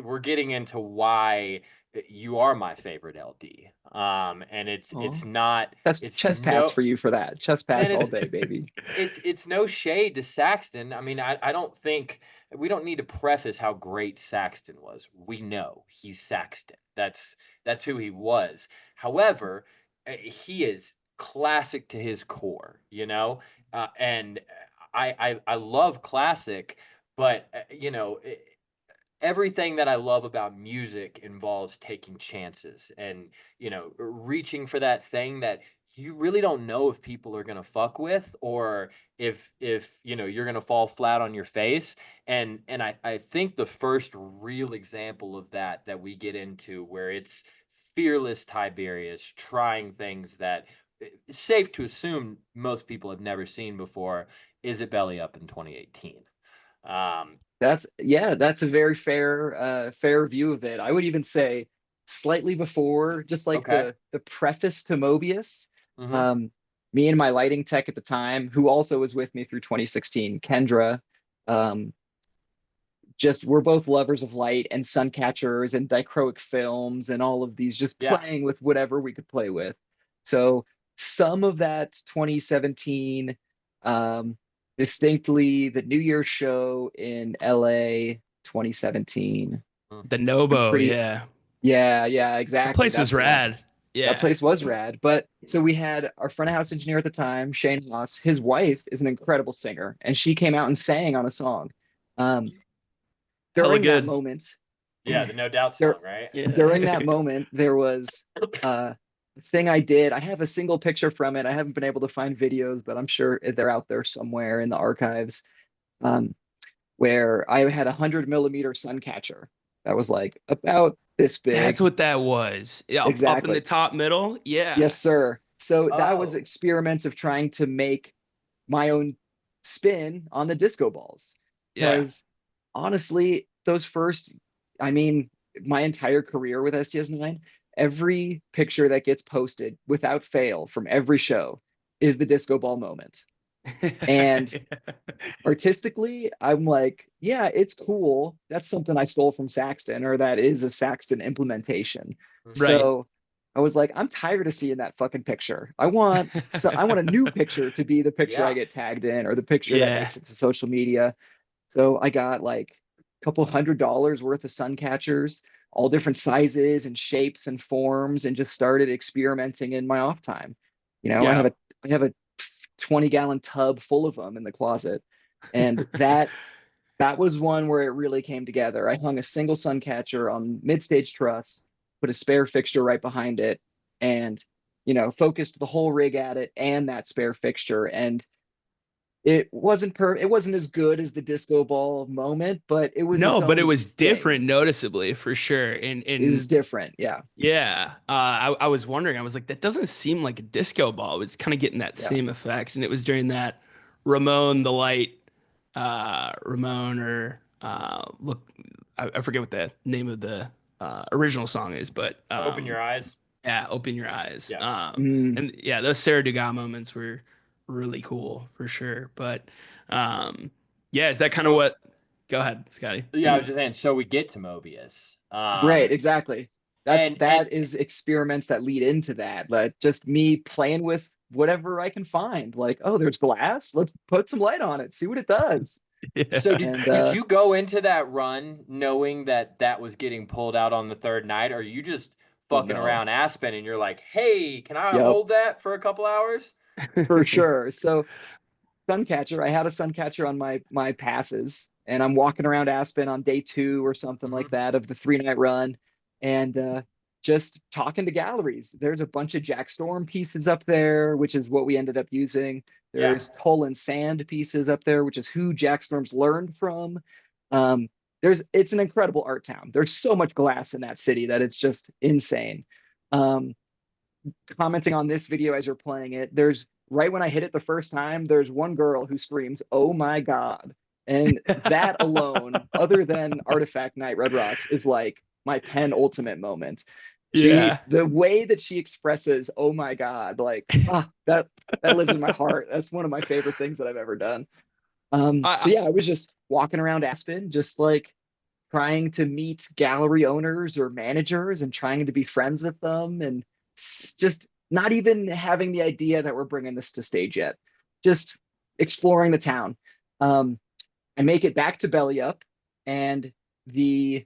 we're getting into why you are my favorite LD. And Oh, it's not, chest it's chest pads no, for you for that. Chest man, pads all day, baby. it's no shade to Saxton. I mean, I don't think we don't need to preface how great Saxton was. We know he's Saxton. That's who he was. However, he is classic to his core, and I love classic, but everything that I love about music involves taking chances and, reaching for that thing that you really don't know if people are going to fuck with, or if you're going to fall flat on your face. And I think the first real example of that we get into, where it's fearless Tiberius trying things that it's safe to assume most people have never seen before, is at Belly Up in 2018. um That's a very fair view of it. I would even say slightly before, just like okay. the preface to Mobius. Hmm. Um, Me and my lighting tech at the time, who also was with me through 2016, Kendra, um, just we're both lovers of light and sun catchers and dichroic films and all of these, just Yeah. playing with whatever we could play with. So some of that 2017, um, distinctly the New Year's show in LA 2017. The Novo, Pretty, yeah. yeah, The exactly. place was That's the one. rad. That Yeah. place was rad. But so we had our front of house engineer at the time, Shane Haas. His wife is an incredible singer, and she came out and sang on a song. Um, Hella During that good. moment, Yeah, the No Doubt there song, right? during Yeah. that moment, there was a thing I did. I have a single picture from it. I haven't been able to find videos, but I'm sure they're out there somewhere in the archives. Um, where I had 100 millimeter sun catcher that was like about this That's big. what that was. Yeah, up in the Exactly. top middle. Yeah. Yes, sir. So that was Oh, experiments of trying to make my own spin on the disco balls. Yeah. Because honestly, those first, I mean, my entire career with STS9, every picture that gets posted without fail from every show is the disco ball moment. And artistically, I'm like, yeah, it's cool. That's something I stole from Saxton, or that is a Saxton implementation. mhm. Right. So I was like, I'm tired of seeing that fucking picture. I want a new picture to be the picture I Yeah. get tagged in, or the picture that Yeah. makes it to social media. So I got like a couple $100 worth of sun catchers, all different sizes and shapes and forms, and just started experimenting in my off time. You know, Yeah. I have a 20-gallon tub full of them in the closet. And that That was one where it really came together. I hung a single sun catcher on mid-stage truss, put a spare fixture right behind it, and focused the whole rig at it and that spare fixture. And it wasn't as good as the disco ball moment, but it was its No, but it own was thing. different noticeably for sure. It was different, yeah. Yeah, I was wondering. I was like, that doesn't seem like a disco ball. It's kind of getting that Yeah. same effect, and it was during that Ramon the Light, Ramon or look, I forget what the name of the original song is, but Open your eyes. yeah, open your eyes. Yeah. Mm, And yeah, those Sarah Dugas moments were really cool for sure. But yeah, is that kind of So what? Go ahead, Scotty. yeah, I was just saying. So we get to Mobius. right, exactly. And That is experiments that lead into that. Like just me playing with whatever I can find. Like, oh, there's glass. Let's put some light on it, see what it does. so Yeah. did you go into that run knowing that that was getting pulled out on the third night, or are you just Oh fucking no. around Aspen and you're like, hey, can I Yep, hold that for a couple hours? for sure. So suncatcher. I had a suncatcher on my passes, and I'm walking around Aspen on day 2 or something Hmm. like that of the 3-night run, and just talking to galleries. There's a bunch of Jack Storm pieces up there, which is what we ended up using. Yeah. There's Tull and Sand pieces up there, which is who Jack Storm's learned from. Um, it's an incredible art town. There's so much glass in that city that it's just insane. Um, Commenting on this video as you're playing it, there's right when I hit it the first time, there's one girl who screams, "Oh my God." And that alone, other than Artifact Night Red Rocks, is like my penultimate moment. Yeah. The way that she expresses, "Oh my God," like that lives in my heart. That's one of my favorite things that I've ever done. So I, yeah, I was just walking around Aspen, just like trying to meet gallery owners or managers and trying to be friends with them, and just not even having the idea that we're bringing this to stage yet, just exploring the town. um, I make it back to Belly Up, and the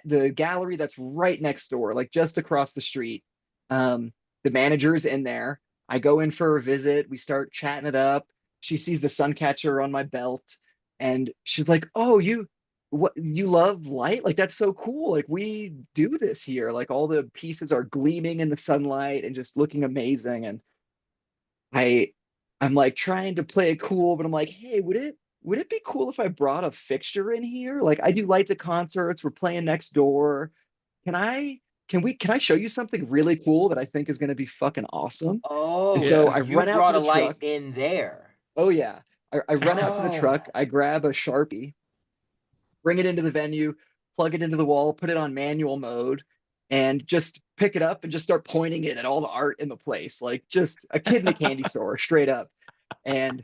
the gallery that's right next door, like just across the street, the manager's in there. I go in for a visit, we start chatting it up. She sees the sun catcher on my belt, and she's like, "Oh, you love light? Like that's so cool. Like we do this here. Like all the pieces are gleaming in the sunlight and just looking amazing." And I I'm like trying to play it cool, but I'm like, "Hey, would it be cool if I brought a fixture in here? Like I do lights at concerts, we're playing next door. Can I can I show you something really cool that I think is going to be fucking awesome?" And Oh, so so yeah. I you run out to brought a the light truck. in there. Oh yeah. I run out to the Oh. truck, I grab a Sharpie, bring it into the venue, plug it into the wall, put it on manual mode, and just pick it up and just start pointing it at all the art in the place, like just a kid in a candy store, straight up. And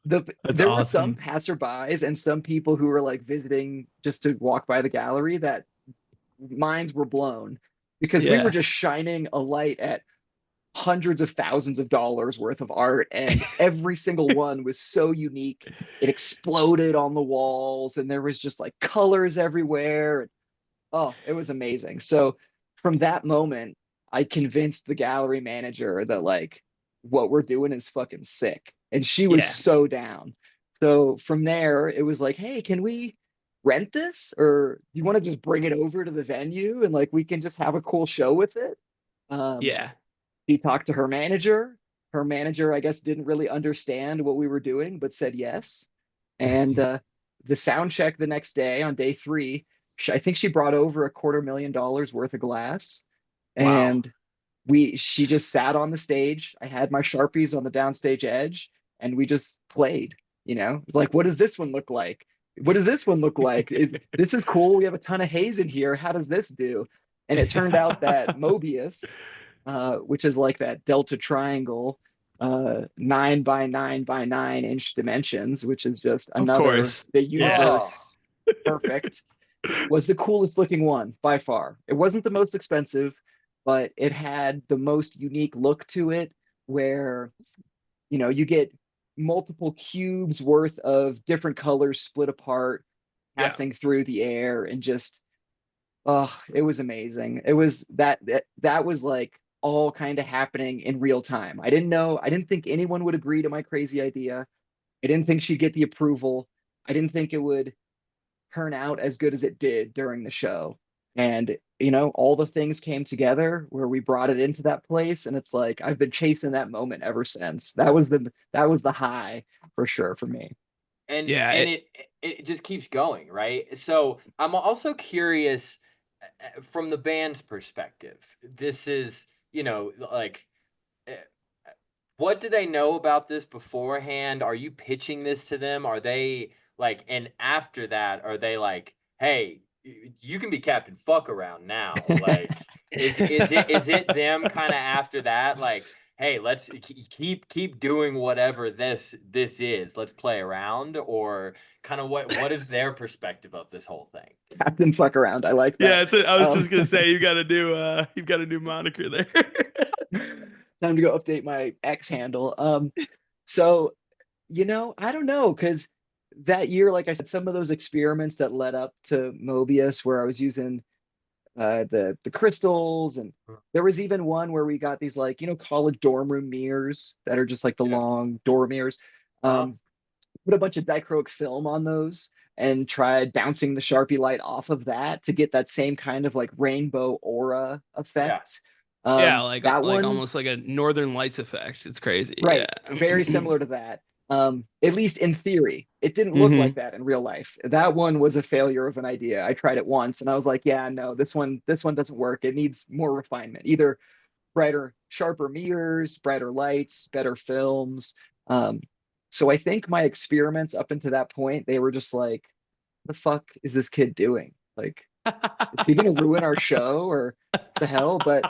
That's there were some awesome. passerbys and some people who were like visiting just to walk by the gallery that minds were blown, because we were Yeah. just shining a light at hundreds of thousands of dollars worth of art, and every single one was so unique. It exploded on the walls, and there was just like colors everywhere. Oh, it was amazing. So from that moment, I convinced the gallery manager that like what we're doing is fucking sick, and she was Yeah. so down. So from there it was like, "Hey, can we rent this, or you want to just bring it over to the venue and like we can just have a cool show with it?" um Yeah. he talked to her manager. Her manager, I guess, didn't really understand what we were doing, but said yes. And the sound check the next day on day 3, I think she brought over $250,000 worth of glass. Wow. And she just sat on the stage. I had my Sharpies on the downstage edge, and we just played. It's like, what does this one look like? What does this one look like? This is cool. We have a ton of haze in here. How does this do? And it turned out that Mobius, which is like that delta triangle, 9 by 9 by 9 inch dimensions, which is just Of another course. the Yeah. Oh. universe perfect, was the coolest looking one by far. It wasn't the most expensive, but it had the most unique look to it, where you get multiple cubes worth of different colors split apart, Yeah. passing through the air, and just it was amazing. It was that was like all kind of happening in real time. I didn't think anyone would agree to my crazy idea. I didn't think she'd get the approval. I didn't think it would turn out as good as it did during the show. And, all the things came together where we brought it into that place. And it's like, I've been chasing that moment ever since. That was the high for sure for me. And Yeah, it just keeps going, right? So I'm also curious from the band's perspective. This is, like, uh, what do they know about this beforehand? Are you pitching this to them? Are they like, and after that, are they like, hey, you can be Captain Fuck Around now? Like, is it them kind of after that? Like, hey, let's keep doing whatever this is. Let's play around, or kind of what is their perspective of this whole thing? Captain Fuck Around. I like yeah. that. I was Um, just gonna say you've got a new moniker there. time to go update my X handle. So, I don't know, because that year, like I said, some of those experiments that led up to Mobius, where I was using the crystals, and there was even one where we got these, like, college dorm room mirrors that are just like the Yeah. long door mirrors. Uh-huh. Put a bunch of dichroic film on those and tried bouncing the Sharpie light off of that to get that same kind of like rainbow aura Yeah. effect. Yeah, That like one, almost like a Northern Lights effect. It's crazy. Yeah. right, very similar to that. At least in theory, it didn't look hmm like that in real life. That one was a failure of an idea. I tried it once and I was like, yeah, no, this one doesn't work. It needs more refinement. Either brighter, sharper mirrors, brighter lights, better films. Um, so I think my experiments up until that point, they were just like, the fuck is this kid doing? Like, is he gonna ruin our show or the hell? But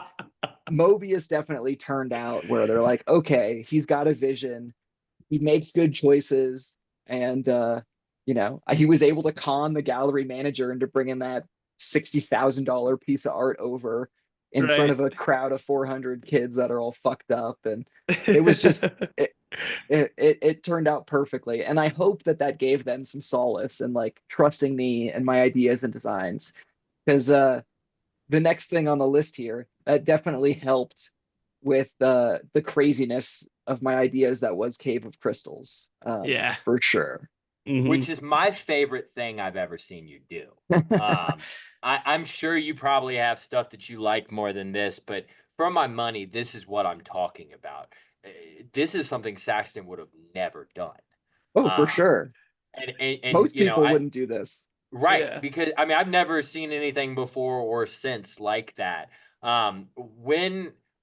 Mobius definitely turned out where they're like, okay, he's got a vision, he makes good choices, and he was able to con the gallery manager into bringing that $60,000 piece of art over in front Right. of a crowd of 400 kids that are all fucked up, and it was just it turned out perfectly. And I hope that gave them some solace and like trusting me and my ideas and designs, because the next thing on the list here that definitely helped with the craziness of my ideas, that was Cave of Crystals, Yeah. for sure. hmm Which is my favorite thing I've ever seen you do. I'm sure you probably have stuff that you like more than this, but for my money, this is what I'm talking about. This is something Saxton would have never done. Oh, for Um, sure. and Most people wouldn't do this. right, Yeah. because I mean I've never seen anything before or since like that.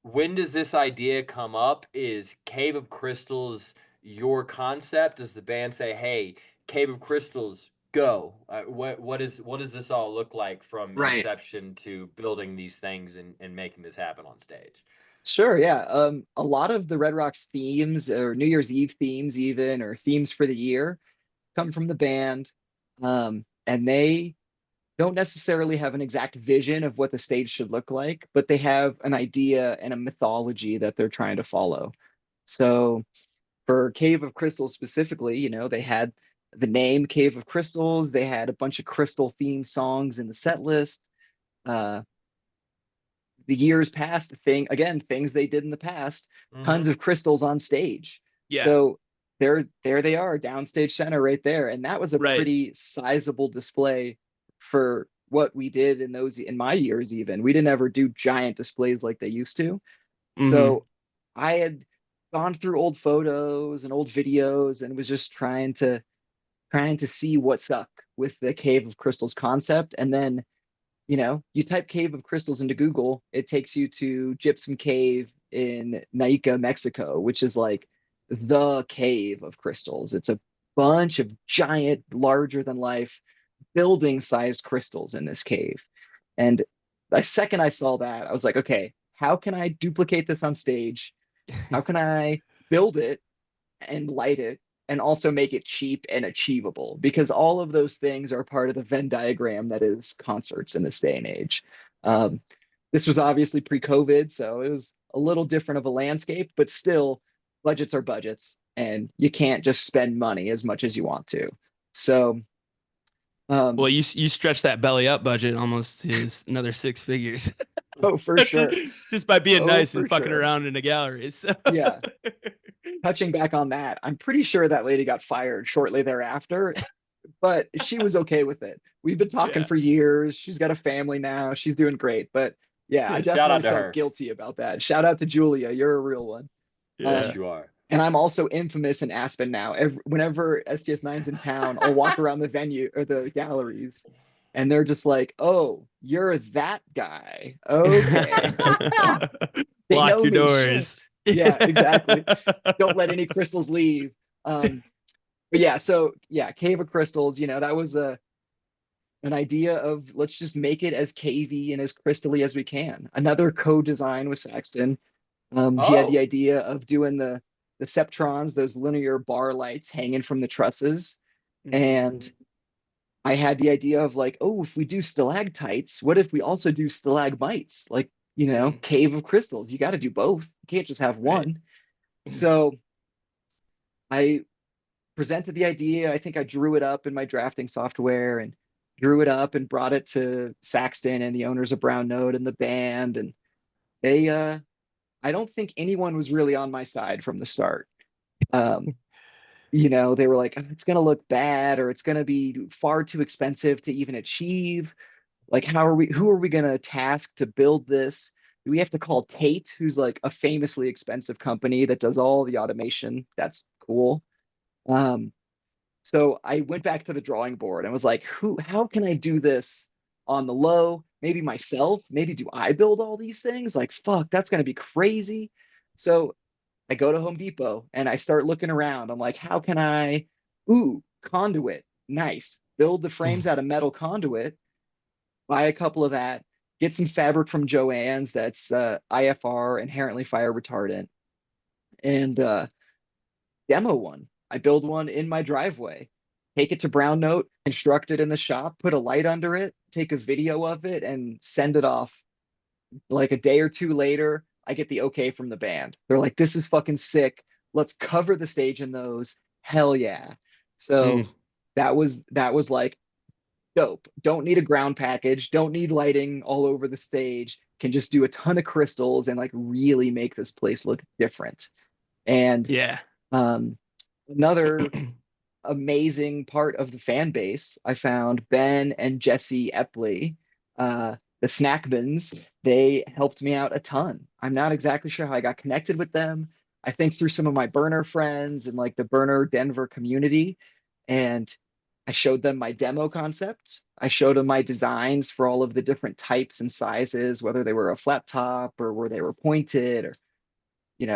When does this idea come up? Is Cave of Crystals your concept? Does the band say, "Hey, Cave of Crystals, go"? What does this all look like from Right. inception to building these things and making this happen on stage? Sure, yeah. A lot of the Red Rocks themes, or New Year's Eve themes even, or themes for the year, come from the band. And they don't necessarily have an exact vision of what the stage should look like, but they have an idea and a mythology that they're trying to follow. So for Cave of Crystals specifically, they had the name Cave of Crystals, they had a bunch of crystal themed songs in the set list. Uh, the years past, things they did in the past, tons Hmm. of crystals on stage. Yeah. So there they are, downstage center right there. And that was a Right. pretty sizable display for what we did in my years. Even we didn't ever do giant displays like they used to. hmm So I had gone through old photos and old videos and was just trying to see what stuck with the Cave of Crystals concept. And then, you type Cave of Crystals into Google, it takes you to Gypsum Cave in Naica, Mexico, which is like the cave of crystals. It's a bunch of giant, larger than life, building sized crystals in this cave. And the second I saw that, I was like, okay, how can I duplicate this on stage? How can I build it and light it and also make it cheap and achievable? Because all of those things are part of the Venn diagram that is concerts in this day and age. Um, this was obviously pre-COVID, so it was a little different of a landscape, but still, budgets are budgets, and you can't just spend money as much as you want to. So, Well, um, you stretch that belly up budget almost to another six figures oh, for sure. just by being Oh, nice and for fucking sure. around in a gallery. So. Yeah. Touching back on that, I'm pretty sure that lady got fired shortly thereafter but she was okay with it. We've been talking Yeah. for years. She's got a family now. She's doing great. But yeah, I Shout definitely out to felt her. guilty about that. Shout out to Julia. You're a real one. Yeah. Yes, Um, you are. and I'm also infamous in Aspen now. Whenever STS9's in town, I'll walk around the venue or the galleries, and they're just like, "Oh, you're that guy. Okay." Like, fuck, they Lock know your me. doors. Shit. Yeah, exactly. Don't let any crystals leave. But yeah, so yeah, Cave of Crystals, that was an idea of let's just make it as cavey and as crystally as we can. Another co-design with Saxton. He had the Oh. idea of doing the Septrons, those linear bar lights hanging from the trusses. And I had the idea of like, oh, if we do stalactites, what if we also do stalagmites? Like, Cave of Crystals. You got to do both. You can't just have Right. one. So I presented the idea. I think I drew it up in my drafting software and drew it up and brought it to Saxton and the owners of Brown Note and the band. And they, I don't think anyone was really on my side from the start. Um, they were like, it's going to look bad or it's going to be far too expensive to even achieve. Like, who are we going to task to build this? Do we have to call Tate, who's like a famously expensive company that does all the automation? That's cool. Um, so I went back to the drawing board and was like, how can I do this on the low? Maybe myself, maybe do I build all these things? Like, fuck, that's going to be crazy. So I go to Home Depot and I start looking around. I'm like, how can conduit, nice. Build the frames out of metal conduit, buy a couple of that, get some fabric from Joann's that's IFR, inherently fire retardant, and demo one. I build one in my driveway, take it to Brown Note, construct it in the shop, put a light under it, take a video of it, and send it off. Like a day or two later, I get the okay from the band. They're like, this is fucking sick. Let's cover the stage in those. Hell yeah. So that was like dope. Don't need a ground package, don't need lighting all over the stage. Can just do a ton of crystals and like really make this place look different. And Yeah. another amazing part of the fan base, I found Ben and Jesse Epley, the Snackmans. They helped me out a ton. I'm not exactly sure how I got connected with them. I think through some of my burner friends and like the burner Denver community. And I showed them my demo concept. I showed them my designs for all of the different types and sizes, whether they were a flat top or where they were pointed, or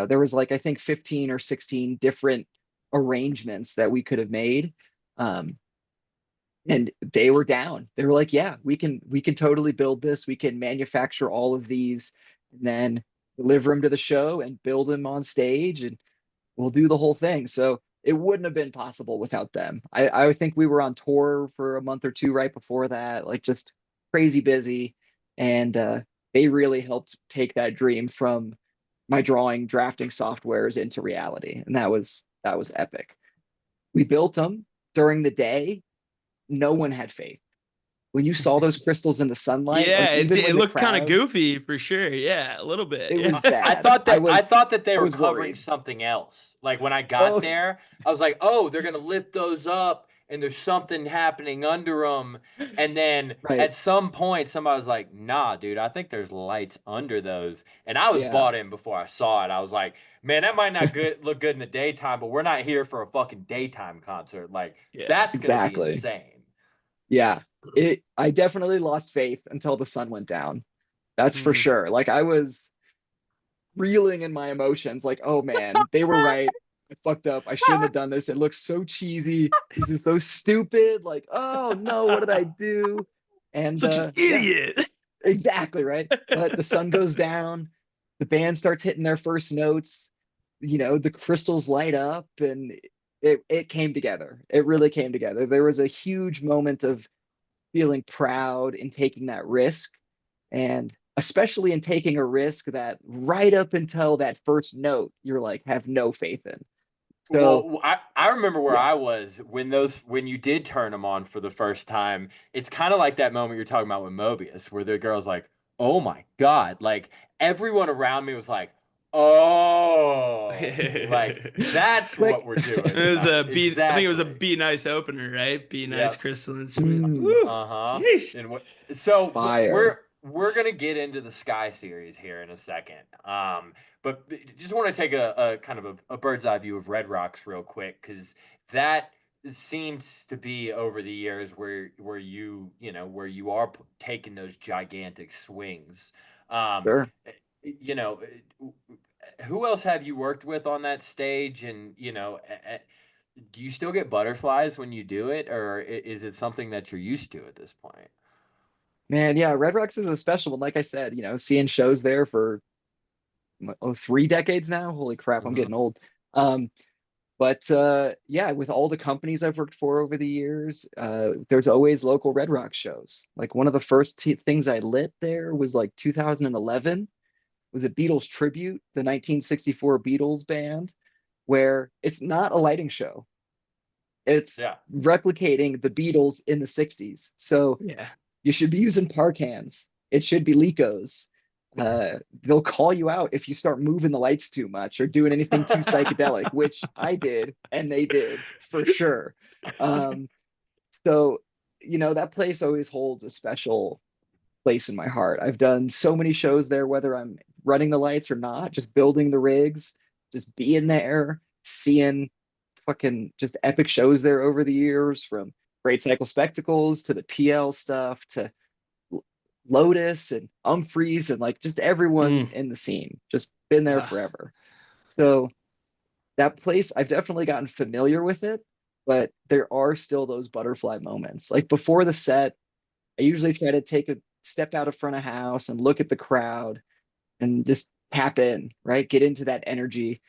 there was like I think 15 or 16 different arrangements that we could have made. Um, and they were down. They were like, yeah, we can totally build this. We can manufacture all of these and then deliver them to the show and build them on stage and we'll do the whole thing. So it wouldn't have been possible without them. I think we were on tour for a month or two right before that, like just crazy busy. And they really helped take that dream from my drawing drafting softwares into reality. And that was epic. We built them during the day. No one had faith. When you saw those crystals in the sunlight, Yeah, like even when it the looked kind of crowd, goofy for sure. Yeah, a little bit. it Yeah. was I bad. thought I that I was thought that they I were was covering worried. something else. Like when I got Oh, there, I was like, "Oh, they're gonna lift those up, and there's something happening under them." And then right. at some point, somebody was like, "Nah, dude, I think there's lights under those." And I was Yeah. bought in before I saw it. I was like, "Man, that might not look good in the daytime, but we're not here for a fucking daytime concert. Like Yeah. that's gonna be Exactly. insane." Yeah. I definitely lost faith until the sun went down. That's for Mhm. sure. Like I was reeling in my emotions, like, oh man, they were right. I fucked up. I shouldn't have done this. It looks so cheesy. This is so stupid. Like, oh no, what did I do? And Such an yeah, idiot. exactly right. But the sun goes down, the band starts hitting their first notes, the crystals light up, and it came together. It really came together. There was a huge moment of feeling proud in taking that risk, and especially in taking a risk that right up until that first note you're like have no faith in. So Well, I remember where yeah, I was when you did turn them on for the first time. It's kind of like that moment you're talking about with Mobius, where the girl's like, "Oh my God!" Like everyone around me was like, Oh, like that's what Click. we're doing It was tonight. a B. I think it was a Exactly. B nice opener, right? B nice Yep. crystal instrument. Mm, Woo. Uh-huh. Yeesh. And what so fire. we're gonna get into the Sky series here in a second. But just want to take a kind of a bird's eye view of Red Rocks real quick, because that seems to be over the years where where you are taking those gigantic swings. Um, Sure. you know, who else have you worked with on that stage? And do you still get butterflies when you do it, or is it something that you're used to at this point? Man, yeah, Red Rocks is a special one. Like I said, seeing shows there for 3 decades now. Holy crap, I'm Hmm. getting old. Um, but yeah, with all the companies I've worked for over the years, there's always local Red Rocks shows. Like one of the first things I lit there was like 2011, was a Beatles tribute, the 1964 Beatles band, where it's not a lighting show. It's Yeah. replicating the Beatles in the 60s. So Yeah. you should be using par cans. It should be Lecos. They'll call you out if you start moving the lights too much or doing anything too psychedelic, which I did, and they did for sure. Um, so, that place always holds a special place in my heart. I've done so many shows there, whether I'm running the lights or not, just building the rigs, just being there, seeing fucking just epic shows there over the years, from Great Cycle Spectacles to the PL stuff to Lotus and Umphreys and like just everyone Mm. in the scene. Just been there Ugh. forever. So that place, I've definitely gotten familiar with it, but there are still those butterfly moments. Like before the set, I usually try to take a step out of front of house and look at the crowd and just tap in, right? Get into that energy,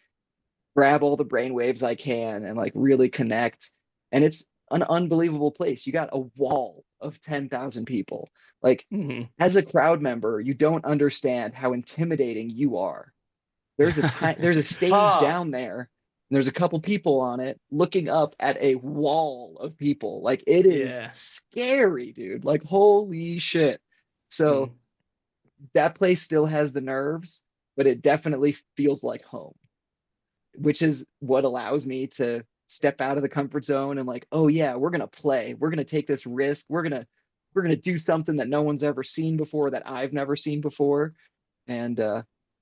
grab all the brain waves I can and like really connect. And it's an unbelievable place. You got a wall of 10,000 people. Like Mhm. as a crowd member, you don't understand how intimidating you are. There's a stage Huh. down there, and there's a couple people on it looking up at a wall of people. Like it is Yeah. scary, dude. Like holy shit. So Mm. that place still has the nerves, but it definitely feels like home, which is what allows me to step out of the comfort zone and like, oh yeah, we're gonna play. We're gonna take this risk. We're gonna do something that no one's ever seen before, that I've never seen before. And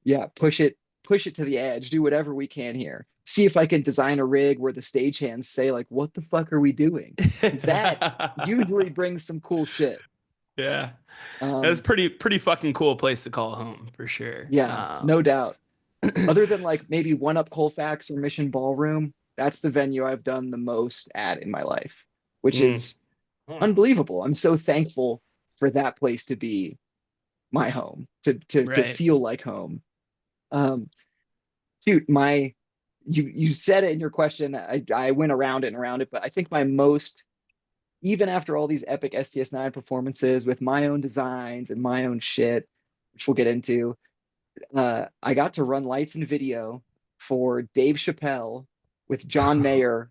yeah, push it to the edge, do whatever we can here. See if I can design a rig where the stagehands say, like, what the fuck are we doing? Because that usually brings some cool shit. Yeah. That's Um, pretty fucking cool place to call home for sure. yeah, no doubt. Other than like maybe One Up Colfax or Mission Ballroom, that's the venue I've done the most at in my life, which Mm, is Hmm. unbelievable. I'm so thankful for that place to be my home, to right. feel like home. Um, shoot, you said it in your question. I went around it and around it, but I think my most, even after all these epic STS9 performances with my own designs and my own shit, which we'll get into, I got to run lights and video for Dave Chappelle with John Mayer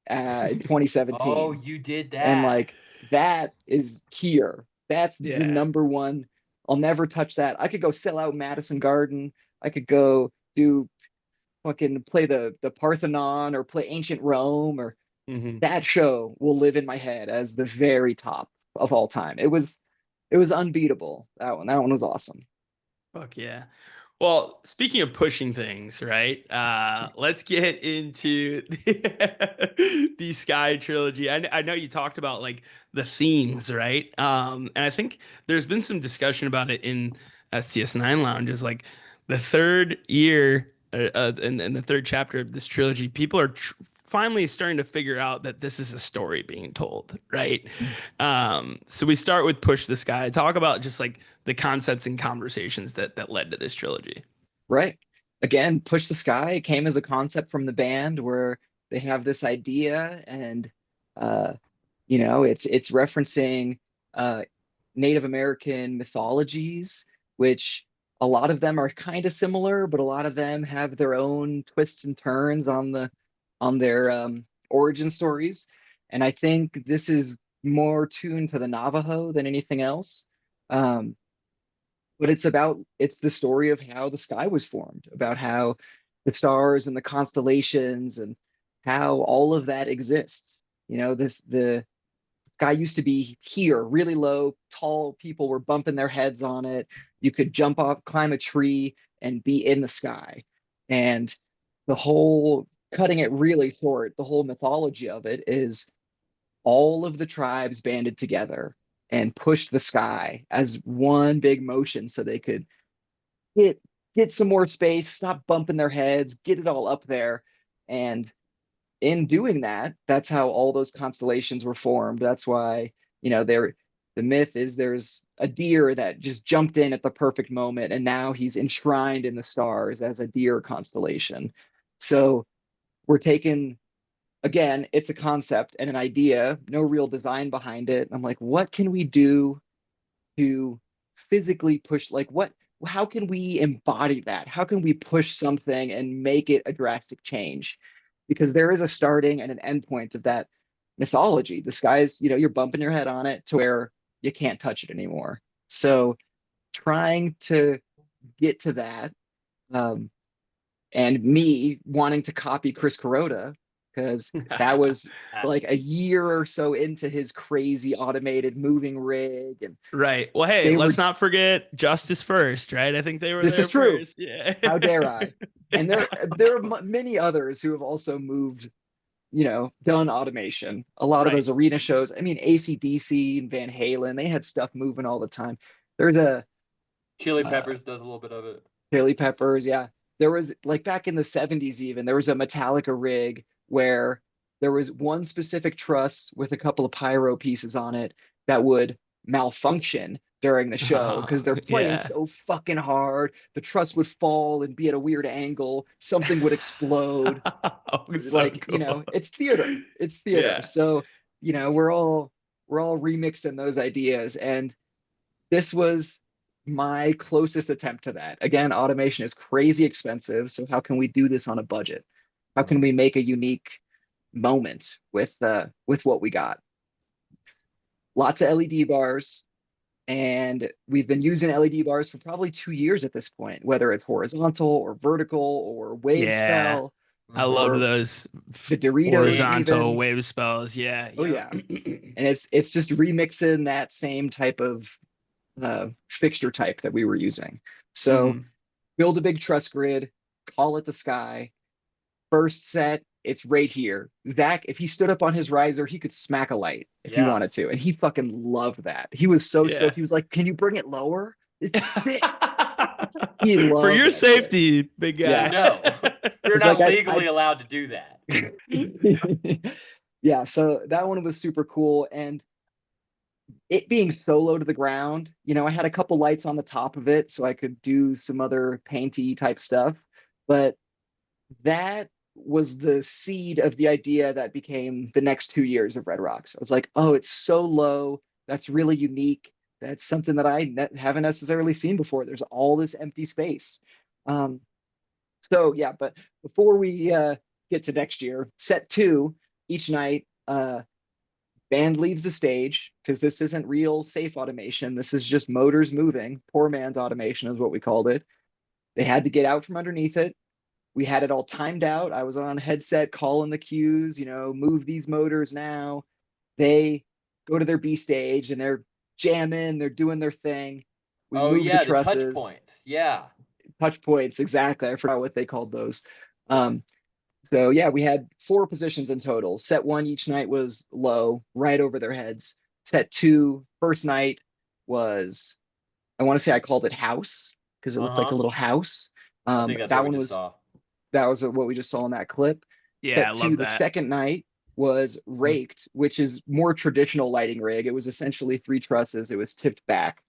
in Oh, 2017. you did And that. like that is here. That's the Yeah. number one. I'll never touch that. I could go sell out Madison Garden. I could go do fucking play the Parthenon or play Ancient Rome, or Hmm. that show will live in my head as the very top of all time. It was unbeatable. That one was awesome. Fuck yeah. Well, speaking of pushing things, right? Let's get into the Sky trilogy. I know you talked about like the themes, right? And I think there's been some discussion about it in STS9 Lounge. Is like the third year and the third chapter of this trilogy. People are finally starting to figure out that this is a story being told, right? So we start with Push the Sky. Talk about just like the concepts and conversations that led to this trilogy. Right. Again, Push the Sky came as a concept from the band where they have this idea, and uh, it's referencing uh, Native American mythologies, which a lot of them are kind of similar, but a lot of them have their own twists and turns on their origin stories. And I think this is more tuned to the Navajo than anything else. Um, but it's the story of how the sky was formed, about how the stars and the constellations and how all of that exists. The sky used to be here, really low, tall people were bumping their heads on it. You could jump off, climb a tree, and be in the sky. And the whole, cutting it really short, the whole mythology of it is all of the tribes banded together and pushed the sky as one big motion so they could get get some more space, stop bumping their heads, get it all up there. And in doing that, that's how all those constellations were formed. That's why, the myth is there's a deer that just jumped in at the perfect moment, and now he's enshrined in the stars as a deer constellation. So we're taking, again, it's a concept and an idea, no real design behind it. I'm like, what can we do to physically push, how can we embody that? How can we push something and make it a drastic change? Because there is a starting and an end point of that mythology. The sky's, you're bumping your head on it to where you can't touch it anymore. So trying to get to that, and me wanting to copy Chris Kuroda, because that was like a year or so into his crazy automated moving rig. And Right. Well, hey, let's not forget Justice First, right? I think they were this there is true. first. Yeah. How dare I? And there are many others who have also moved, done automation. A lot of Right. those arena shows. I mean, AC/DC and Van Halen, they had stuff moving all the time. There's a Chili Peppers does a little bit of it. Chili Peppers, yeah. There was, like, back in the 70s even, there was a Metallica rig where there was one specific truss with a couple of pyro pieces on it that would malfunction during the show because they're playing so fucking hard. The truss would fall and be at a weird angle. Something would explode. Like, cool. It's theater. It's theater. Yeah. So, we're all remixing those ideas. And this was my closest attempt to that. Again, automation is crazy expensive. So how can we do this on a budget? How can we make a unique moment with what we got? Lots of LED bars. And we've been using LED bars for probably 2 years at this point, whether it's horizontal or vertical or wave spell. I love those the Doritos horizontal even. wave spells. Yeah. Oh yeah. And it's just remixing that same type of fixture type that we were using. So build a big truss grid, call it the sky. First set, it's right here. Zach, if he stood up on his riser, he could smack a light if he wanted to. And he fucking loved that. He was so stoked. He was like, can you bring it lower? It's sick. He loved for your safety, shit. big guy. No, you're not legally allowed to do that. Yeah, so that one was super cool. And it being so low to the ground, I had a couple lights on the top of it so I could do some other painty type stuff. But that was the seed of the idea that became the next 2 years of Red Rocks. I was like, oh, it's so low. That's really unique. That's something that I haven't necessarily seen before. There's all this empty space. So yeah, but before we get to next year, set 2, each night, band leaves the stage because this isn't real safe automation. This is just motors moving. Poor man's automation is what we called it. They had to get out from underneath it. We had it all timed out. I was on headset calling the cues, move these motors now. They go to their B stage and they're jamming, they're doing their thing. We move the trusses. The touch points. Yeah. Touch points, exactly. I forgot what they called those. So yeah, we had 4 positions in total. Set 1 each night was low, right over their heads. Set 2, first night was, I want to say I called it house because it looked like a little house. I think that's that what one we was saw. That was what we just saw in that clip. Yeah, Set I 2, love the that. second night was raked, which is more traditional lighting rig. It was essentially 3 trusses. It was tipped back.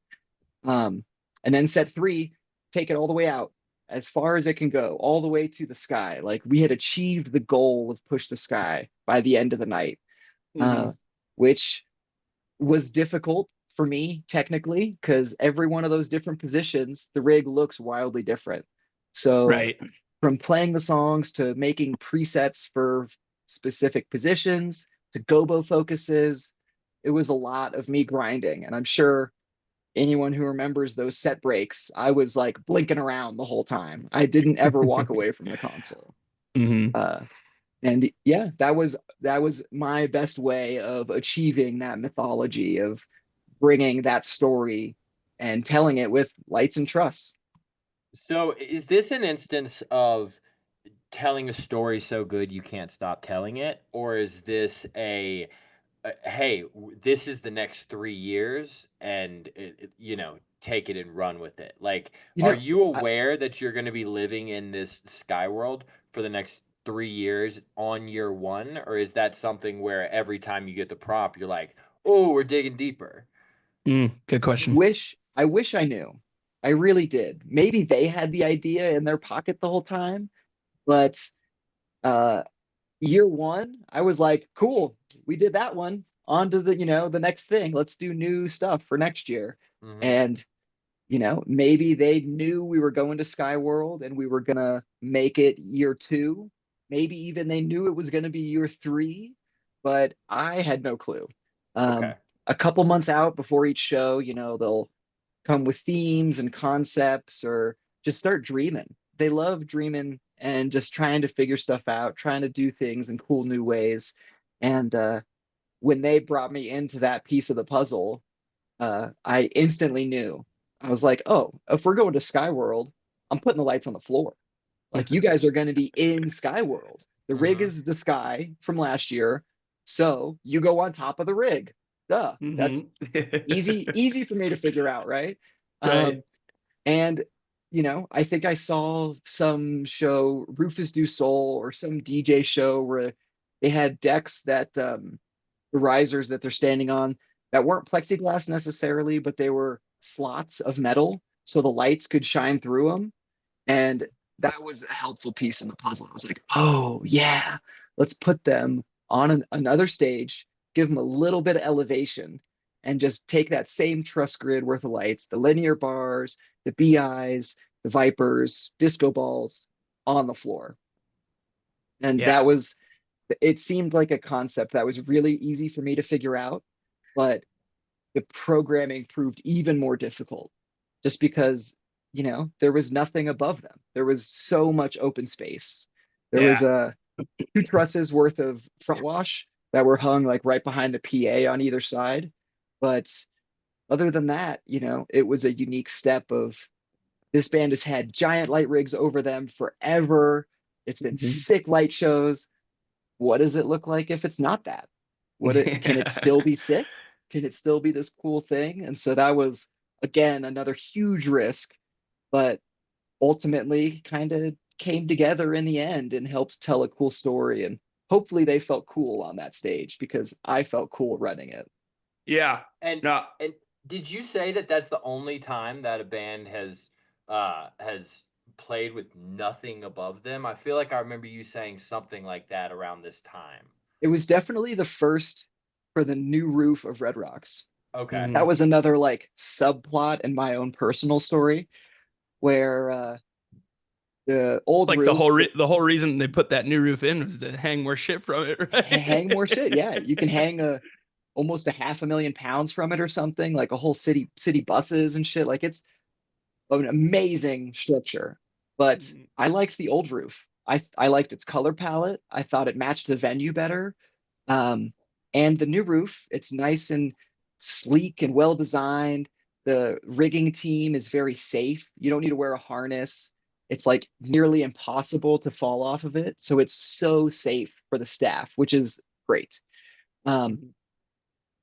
And then set 3, take it all the way out, as far as it can go, all the way to the sky. Like, we had achieved the goal of push the sky by the end of the night, which was difficult for me technically because every one of those different positions, the rig looks wildly different. So from playing the songs to making presets for specific positions to gobo focuses, it was a lot of me grinding. And I'm sure anyone who remembers those set breaks, I was like blinking around the whole time. I didn't ever walk away from the console. Hmm. Uh, and yeah, that was my best way of achieving that mythology of bringing that story and telling it with lights and truss. So is this an instance of telling a story so good you can't stop telling it, or is this hey, this is the next 3 years, and take it and run with it? Like, You are know, you I, aware that you're going to be living in this sky world for the next 3 years on year one, or is that something where every time you get the prop, you're like, oh, we're digging deeper? Good question. I wish I knew. I really did. Maybe they had the idea in their pocket the whole time, but uh year one, I was like, cool, we did that one. On to the, the next thing. Let's do new stuff for next year. Hmm. And, maybe they knew we were going to Sky World and we were gonna make it year two. Maybe even they knew it was gonna be year three, but I had no clue. Okay. A couple months out before each show, they'll come with themes and concepts or just start dreaming. They love dreaming and just trying to figure stuff out, trying to do things in cool new ways. And when they brought me into that piece of the puzzle, I instantly knew. I was like, oh, if we're going to Sky World, I'm putting the lights on the floor. Like you guys are going to be in Sky World. The rig Hmm. is the sky from last year. So you go on top of the rig. Duh. That's Hmm. easy for me to figure out, right? Right. Um, and I think I saw some show, Rufus Du Sol, or some DJ show where they had decks that the risers that they're standing on that weren't plexiglass necessarily, but they were slots of metal so the lights could shine through them. And that was a helpful piece in the puzzle. I was like, oh yeah, let's put them on another stage, give them a little bit of elevation, and just take that same truss grid worth of lights, the linear bars, the BIs, the Vipers, disco balls on the floor. And Yeah. it seemed like a concept that was really easy for me to figure out, but the programming proved even more difficult just because, there was nothing above them. There was so much open space. There was Yeah. two trusses worth of front wash that were hung like right behind the PA on either side. But other than that, it was a unique step of this band has had giant light rigs over them forever. It's been Mhm. sick light shows. What does it look like if it's not that? Can it Yeah. still be sick? Can it still be this cool thing? And so that was again another huge risk, but ultimately kind of came together in the end and helped tell a cool story. And hopefully they felt cool on that stage because I felt cool running it. Yeah. And No. and did you say that that's the only time that a band has played with nothing above them? I feel like I remember you saying something like that around this time. It was definitely the first for the new roof of Red Rocks. Okay. That Mhm. was another like subplot in my own personal story where the It's old like the roof, the whole reason they put that new roof in was to hang more shit from it, hang more right? shit. Yeah, you can hang almost a 500,000 pounds from it or something, like a whole city buses and shit. Like it's an amazing structure. But I liked the old roof. I liked its color palette. I thought it matched the venue better. Um, and the new roof, it's nice and sleek and well designed. The rigging team is very safe. You don't need to wear a harness. It's like nearly impossible to fall off of it. So it's so safe for the staff, which is great. Um, Mhm.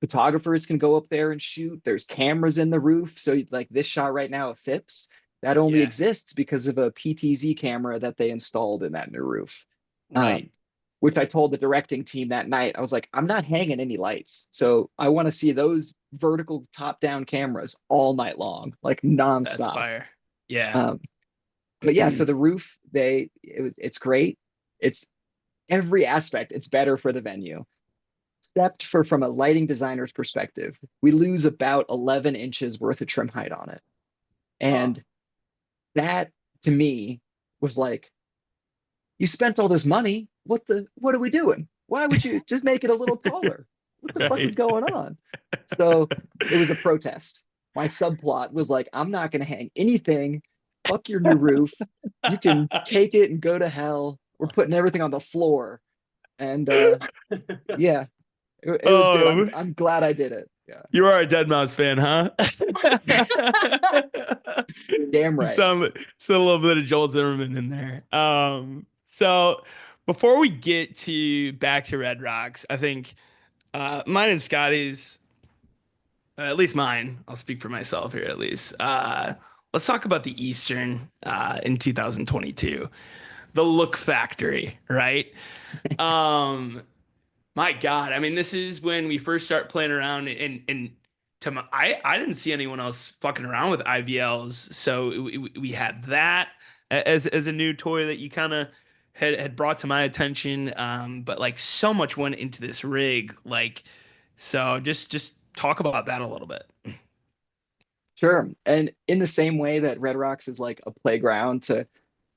Photographers can go up there and shoot. There's cameras in the roof. So like this shot right now of Phipps, that only Yeah. exists because of a PTZ camera that they installed in that new roof. Right. Um, which I told the directing team that night. I was like, I'm not hanging any lights. So I want to see those vertical top down cameras all night long, like That's nonstop. fire. Yeah. Um, but yeah, so the roof, it's great. It's every aspect, it's better for the venue. Except for from a lighting designer's perspective, we lose about 11 inches worth of trim height on it. Huh. And that to me was like, you spent all this money. What are we doing? Why would you just make it a little taller? What the fuck is Right. going on? So it was a protest. my subplot was like, I'm not gonna hang anything. Fuck your new roof. You can take it and go to hell. We're putting everything on the floor. And yeah, it was good. Oh, I'm glad I did it. Yeah. you are a Dead Mouse fan, huh? Damn You right. sound a little bit of Joel Zimmerman in there. So before we get to back to Red Rocks, I think mine and Scotty's, at least mine, I'll speak for myself here at least. Let's talk about the Eastern in 2022, the Look Factory, right? Um, My God, I mean, this is when we first start playing around, and I didn't see anyone else fucking around with IVLs, so we had that as a new toy that you kind of had brought to my attention. But like so much went into this rig, like so just talk about that a little bit. Sure. And in the same way that Red Rocks is like a playground to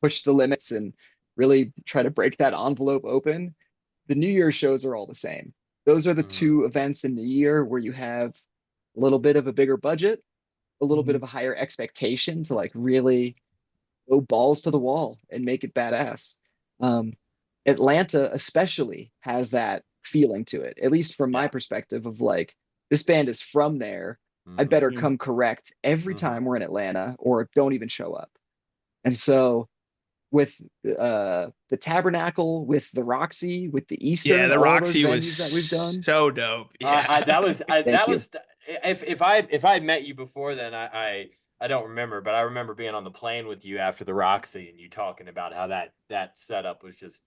push the limits and really try to break that envelope open, the New Year's shows are all the same. Those are the Mm, two events in the year where you have a little bit of a bigger budget, a little bit Mhm. of a higher expectation to like really go balls to the wall and make it badass. Um, Atlanta especially has that feeling to it, at least from my yeah. perspective of like, this band is from there. I Hmm. better Mhm. come correct every Hmm. time we're in Atlanta or don't even show up. And so with the Tabernacle, with the Roxy, with the Yeah, Eastern, the all those Roxy was venues that we've done. so dope. Yeah. Thank That you. was if I had met you before then I don't remember, but I remember being on the plane with you after the Roxy and you talking about how that setup was just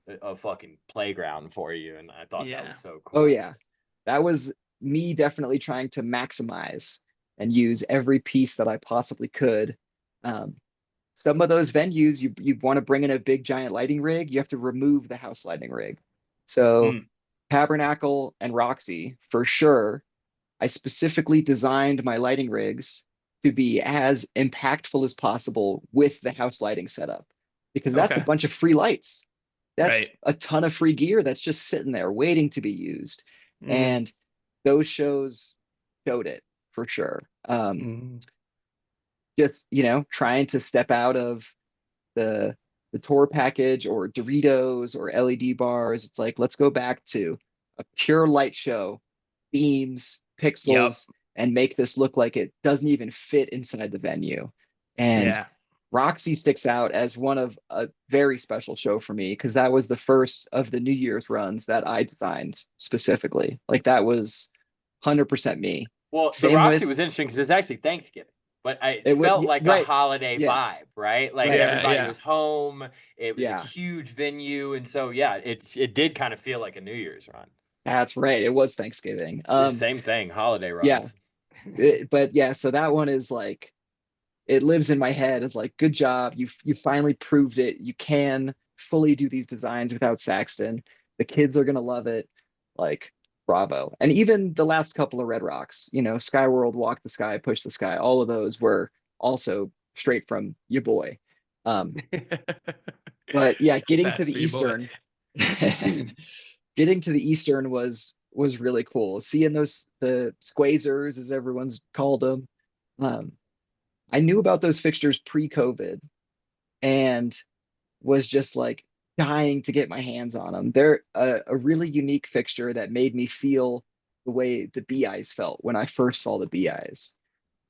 a fucking playground for you, and I thought that was Yeah. so Oh cool. yeah, that was me definitely trying to maximize and use every piece that I possibly could. Um, some of those venues, you want to bring in a big giant lighting rig, you have to remove the house lighting rig. So Mm. Tabernacle and Roxy, for sure, I specifically designed my lighting rigs to be as impactful as possible with the house lighting setup because that's a Okay. bunch of free lights. That's Right. a ton of free gear that's just sitting there waiting to be used. Mm. And those shows showed it for sure. Mm. Just, trying to step out of the the tour package or Doritos or LED bars. It's like, let's go back to a pure light show, beams, Yep. pixels, and make this look like it doesn't even fit inside the venue. And Yeah. Roxy sticks out as one of a very special show for me because that was the first of the New Year's runs that I designed specifically. Like that was 100% me. Well, the Same Roxy with was interesting because it's actually Thanksgiving, but it it would felt like a right. holiday Yes. vibe, right? Like Right. Yeah. everybody Yeah. was home. It was a Yeah. huge venue, and so yeah, it did kind of feel like a New Year's run. That's right. It was Thanksgiving. The same thing, holiday Yeah. runs. But yeah, so that one is like it lives in my head as like good job. You finally proved it. You can fully do these designs without Saxton. The kids are gonna love it. Like bravo. And even the last couple of Red Rocks, Skyworld, Walk the Sky, Push the Sky, all of those were also straight from your boy. Um, but yeah, getting to That's the for your boy. Eastern, getting to the Eastern was really cool. Seeing those the squazers as everyone's called them. Um, I knew about those fixtures pre-COVID and was just like dying to get my hands on them. They're a really unique fixture that made me feel the way the BIs felt when I first saw the BIs.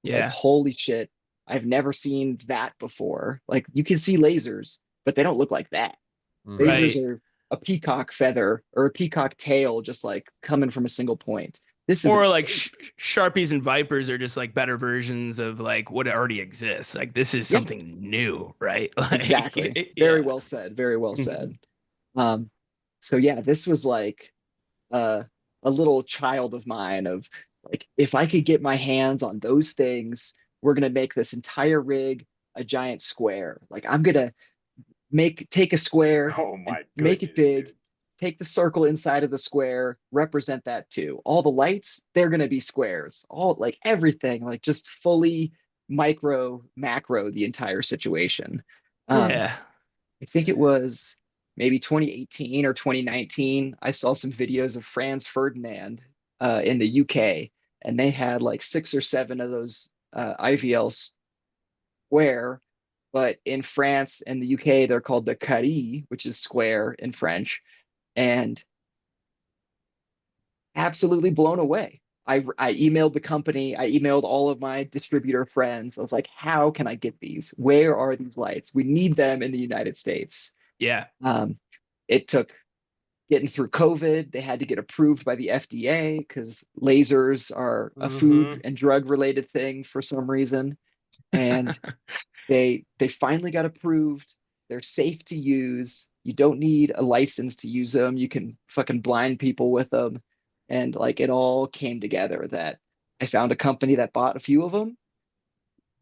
Like, Yeah. holy shit, I've never seen that before. Like, you can see lasers, but they don't look like that. Hmm. Lasers Right. are a peacock feather or a peacock tail just like coming from a single point. This is a Or like shape. Sharpies and Vipers are just like better versions of like what already exists. Like this is Yeah, something new, right? exactly. Like, Very yeah. well said. Very well Mhm. said. Um, so yeah, this was like uh, a little child of mine of like, if I could get my hands on those things, we're gonna make this entire rig a giant square. Like I'm gonna take a square Oh and my make it goodness, big, dude. take the circle inside of the square, represent that too. All the lights, they're gonna be squares. All like everything, like just fully micro macro the entire situation. Um, Yeah. I think it was maybe 2018 or 2019. I saw some videos of Franz Ferdinand in the UK, and they had like 6 or 7 of those IVL square, but in France and the UK they're called the carré, which is square in French, and absolutely blown away. I emailed the company, I emailed all of my distributor friends. I was like, how can I get these? Where are these lights? We need them in the United States. Yeah. It took getting through COVID. They had to get approved by the FDA because lasers are a food and drug related thing for some reason. And they finally got approved. They're safe to use. You don't need a license to use them. You can fucking blind people with them. And like it all came together that I found a company that bought a few of them,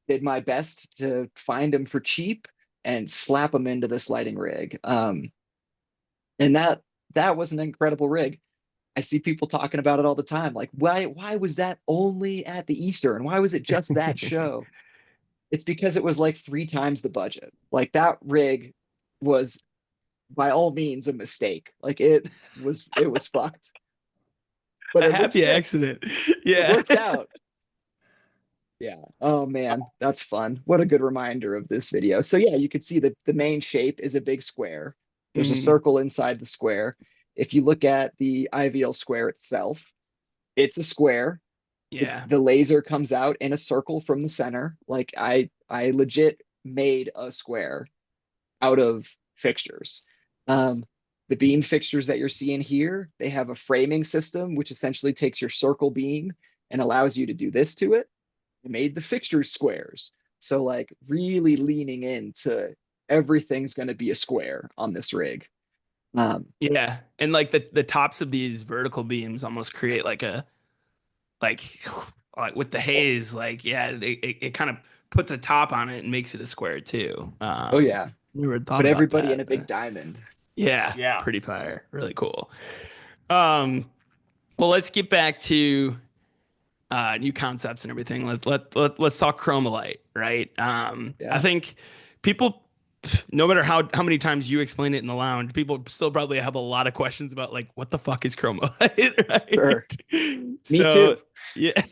did my best to find them for cheap and slap them into this lighting rig. And that was an incredible rig. I see people talking about it all the time. Like, why was that only at the Eastern? Why was it just that show? It's because it was like 3 times the budget. Like that rig was by all means a mistake. Like it was fucked. But A it looked happy sick. accident. It Yeah. worked out. Yeah. Oh man, that's fun. What a good reminder of this video. So yeah, you can see that the main shape is a big square. There's a Mhm. circle inside the square. If you look at the IVL square itself, it's a square. Yeah. The laser comes out in a circle from the center. Like I legit made a square out of fixtures. The beam fixtures that you're seeing here, they have a framing system, which essentially takes your circle beam and allows you to do this to it. It made the fixtures squares. So like really leaning into everything's going to be a square on this rig. Yeah. And like the tops of these vertical beams almost create like like with the haze, like yeah, it kind of puts a top on it and makes it a square too. Oh yeah, Never thought but about everybody in that. a big diamond. Yeah, Yeah. pretty fire. Really cool. Um, well, let's get back to new concepts and everything. Let's talk Chromolyte, right? I Yeah. think people, no matter how many times you explain it in the lounge, people still probably have a lot of questions about like what the fuck is Chromolyte, Sure. right? Me So too. yeah,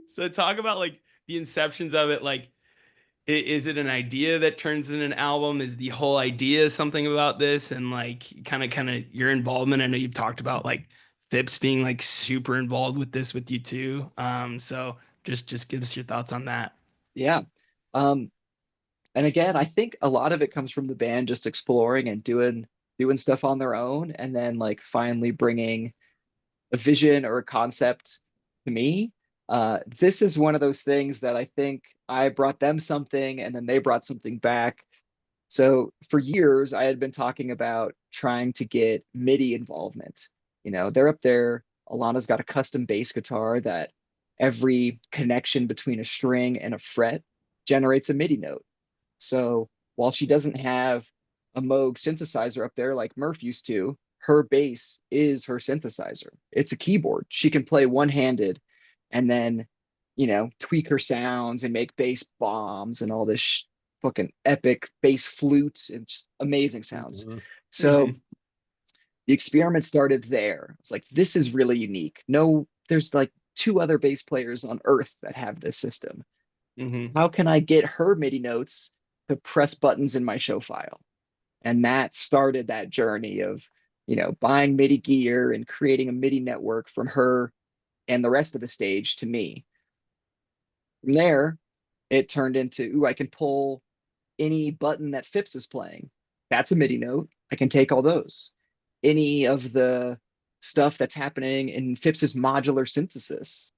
so talk about like the inceptions of it, like. Is it an idea that turns in an album? Is the whole idea something about this and like kind of your involvement? I know you've talked about like Phipps being like super involved with this with you too. So just give us your thoughts on that. Yeah. Um, and again, I think a lot of it comes from the band just exploring and doing stuff on their own, and then like finally bringing a vision or a concept to me. This is one of those things that I think I brought them something, and then they brought something back. So for years, I had been talking about trying to get MIDI involvement. They're up there. Alana's got a custom bass guitar that every connection between a string and a fret generates a MIDI note. So while she doesn't have a Moog synthesizer up there like Murph used to, her bass is her synthesizer. It's a keyboard. She can play one-handed and then, tweak her sounds and make bass bombs and all this fucking epic bass flute and just amazing sounds. Mhm. So Mhm. the experiment started there. It's like, this is really unique. No, there's like 2 other bass players on earth that have this system. Mhm. How can I get her MIDI notes to press buttons in my show file? And that started that journey of, buying MIDI gear and creating a MIDI network from her and the rest of the stage to me. From there, it turned into, ooh, I can pull any button that Phipps is playing. That's a MIDI note. I can take all those. Any of the stuff that's happening in Phipps's modular synthesis,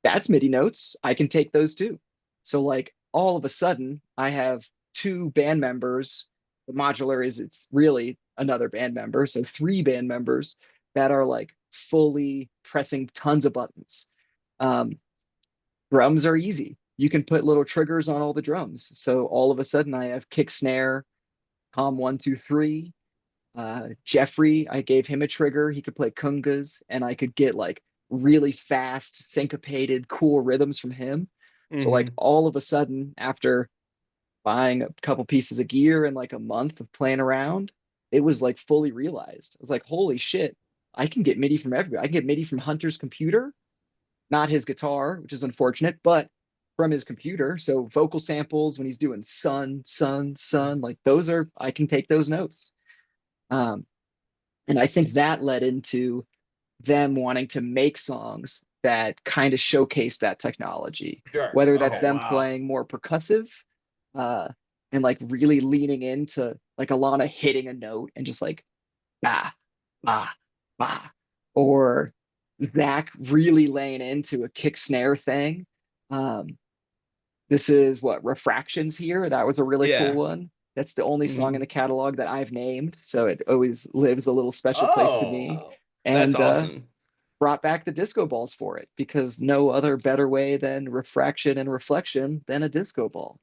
that's MIDI notes. I can take those too. So like all of a sudden, I have 2 band members. The modular is it's really another band member. So 3 band members that are like fully pressing tons of buttons. Um, Drums are easy. You can put little triggers on all the drums. So all of a sudden I have kick snare, tom 1 2 3. Jeffrey, I gave him a trigger. He could play kungas, and I could get like really fast, syncopated, cool rhythms from him. So like Mhm. all of a sudden, after buying a couple pieces of gear and like a month of playing around, it was like fully realized. I was like, holy shit, I can get MIDI from everywhere. I can get MIDI from Hunter's computer. not his guitar, which is unfortunate, but from his computer. So vocal samples when he's doing sun, sun, sun, like those are, I can take those notes. Um, and I think that led into them wanting to make songs that kind of showcase that technology, Sure. whether that's Oh, Okay. them wow. playing more percussive, uh, and like really leaning into like Alana hitting a note and just like bah, bah, bah, or Zach really laying into a kick snare thing. Um, this is what Refractions here. That was a really cool Yeah. one. That's the only song in Mhm. the catalog that I've named, so it always lives a little special place to me. Oh, That's And awesome. brought back the disco balls for it because no other better way than refraction and reflection than a disco ball.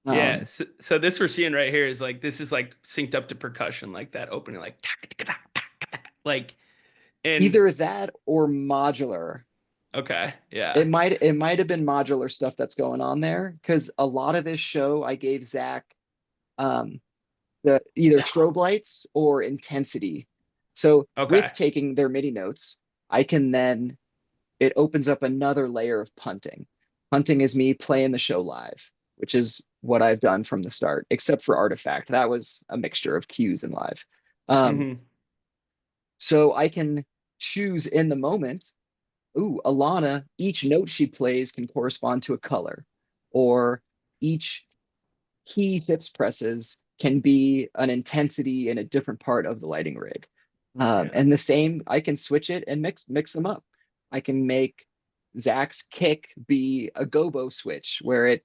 Yeah. Um, So this we're seeing right here is like this is like synced up to percussion, like that opening, like like and Either that or modular. okay, It yeah. might have been modular stuff that's going on there because a lot of this show I gave Zach um, the either strobe lights or intensity. So Okay. with taking their MIDI notes, I can then it opens up another layer of punting. Punting is me playing the show live, which is what I've done from the start, except for Artifact. That was a mixture of cues and live. Um, Hmm. so I can choose in the moment. Ooh, Alana, each note she plays can correspond to a color, or each key hips presses can be an intensity in a different part of the lighting rig. Yeah. And the same, I can switch it and mix them up. I can make Zach's kick be a gobo switch where it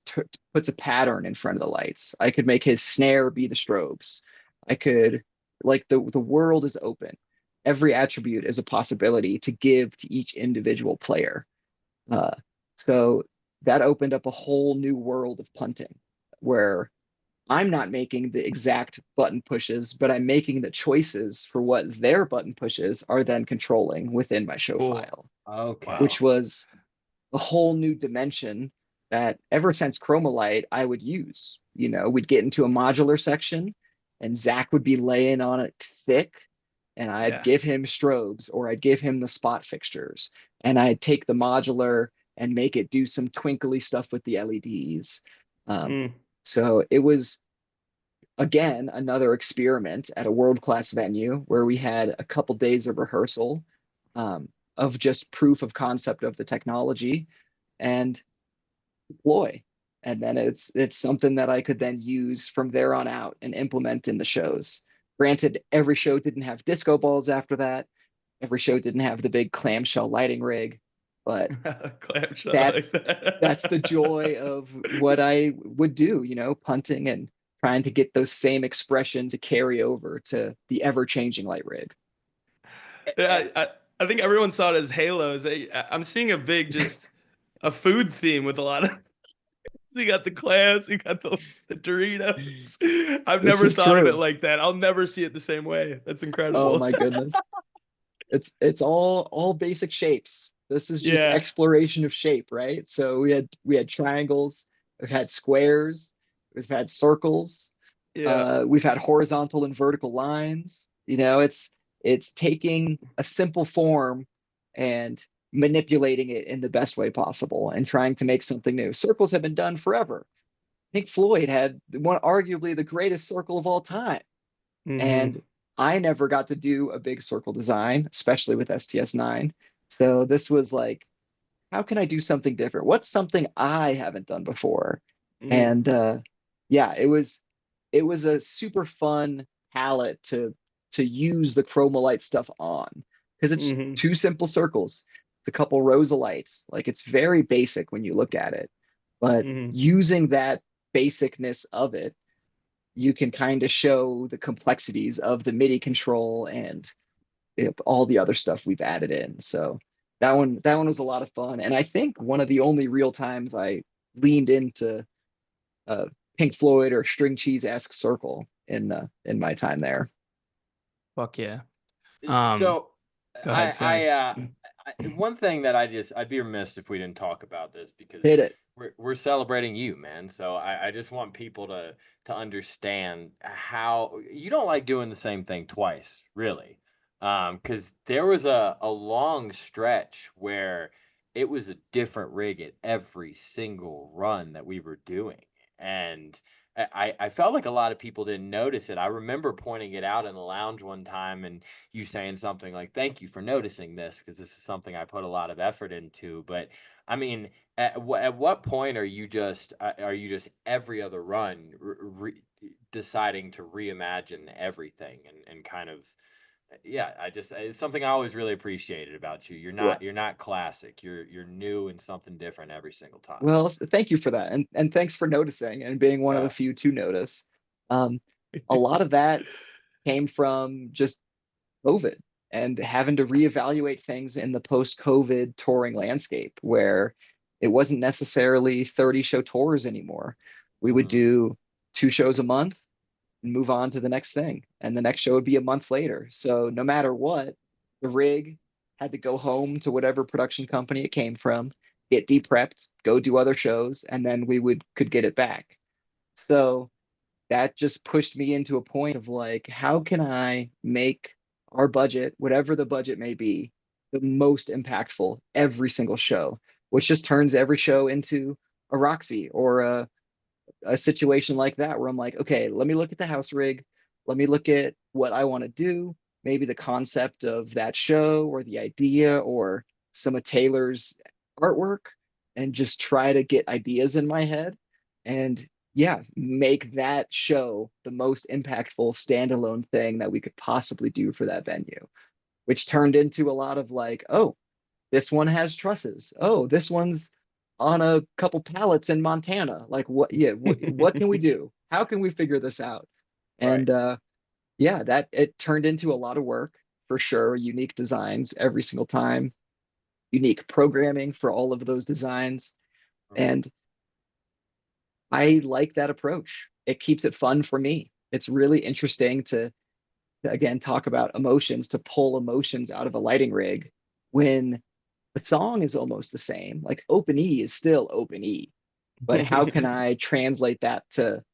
puts a pattern in front of the lights. I could make his snare be the strobes. I could like the world is open. Every attribute is a possibility to give to each individual player. Uh, so that opened up a whole new world of punting where I'm not making the exact button pushes, but I'm making the choices for what their button pushes are then controlling within my show Cool. file, okay. which was a whole new dimension that ever since Chromolyte I would use. You know, we'd get into a modular section and Zach would be laying on it thick and I'd Yeah. give him strobes or I'd give him the spot fixtures and I'd take the modular and make it do some twinkly stuff with the LEDs. Um, Mm. so it was again another experiment at a world-class venue where we had a couple days of rehearsal um, of just proof of concept of the technology and deploy. And then it's something that I could then use from there on out and implement in the shows. Granted, every show didn't have disco balls after that. Every show didn't have the big clamshell lighting rig, but Clamshell, I like that's that's the that. joy of what I would do, you know, punting and trying to get those same expressions to carry over to the ever-changing light rig. Yeah, I think everyone saw it as halos. I'm seeing a big just a food theme with a lot of. So you got the clams, you got the Doritos. I've This never is thought of it true. like that. I'll never see it the same way. That's Oh incredible. my goodness. It's all basic shapes. This is just Yeah, exploration of shape, right? So we had triangles, we've had squares, we've had circles, yeah. we've had horizontal and vertical lines. You know, it's taking a simple form and manipulating it in the best way possible and trying to make something new. Circles have been done forever. Pink Floyd had one arguably the greatest circle of all time. Hmm. And I never got to do a big circle design, especially with STS9. So this was like, how can I do something different? What's something I haven't done before? Mm. And yeah, it was a super fun palette to use the Chromolyte stuff on because it's Hmm. two simple circles. It's a couple rows of lights. Like it's very basic when you look at it, but Hmm. using that basicness of it you can kind of show the complexities of the MIDI control and all the other stuff we've added in. So that one was a lot of fun, and I think one of the only real times I leaned into uh, Pink Floyd or String Cheese esque Circle in my time there. Fuck yeah. So Go ahead, Sky. one thing that I'd be remiss if we didn't talk about this because Hit it. we're celebrating you, man. So I just want people to understand how you don't like doing the same thing twice, really. Because there was a long stretch where it was a different rig at every single run that we were doing. And I felt like a lot of people didn't notice it. I remember pointing it out in the lounge one time and you saying something like, "Thank you for noticing this, because this is something I put a lot of effort into." But I mean, at what point are you just every other run deciding to reimagine everything and kind of, yeah, it's something I always really appreciated about you. Well, You're not classic. You're new and something different every single time. well, thank you for that, and thanks for noticing and being one of the Uh, few to notice. Um, a lot of that came from just COVID and having to reevaluate things in the post-COVID touring landscape where it wasn't necessarily 30 show tours anymore. We would mhm. do 2 shows a month and move on to the next thing. And the next show would be a month later. So no matter what, the rig had to go home to whatever production company it came from, get deprepped, go do other shows, and then we would could get it back. So that just pushed me into a point of like, how can I make our budget, whatever the budget may be, the most impactful every single show, which just turns every show into a Roxy or a situation like that where I'm like, okay, let me look at the house rig, let me look at what I want to do, maybe the concept of that show or the idea or some of Taylor's artwork, and just try to get ideas in my head and yeah, make that show the most impactful standalone thing that we could possibly do for that venue, which turned into a lot of like, oh, this one has trusses. Oh, this one's on a couple pallets in Montana. Like what? Yeah, what can we do? How can we figure this out? Right. And yeah, that it turned into a lot of work for sure. Unique designs every single time, unique programming for all of those designs, Mhm. and I like that approach. It keeps it fun for me. It's really interesting to again talk about emotions, to pull emotions out of a lighting rig when the song is almost the same. Like open E is still open E, but how can I translate that to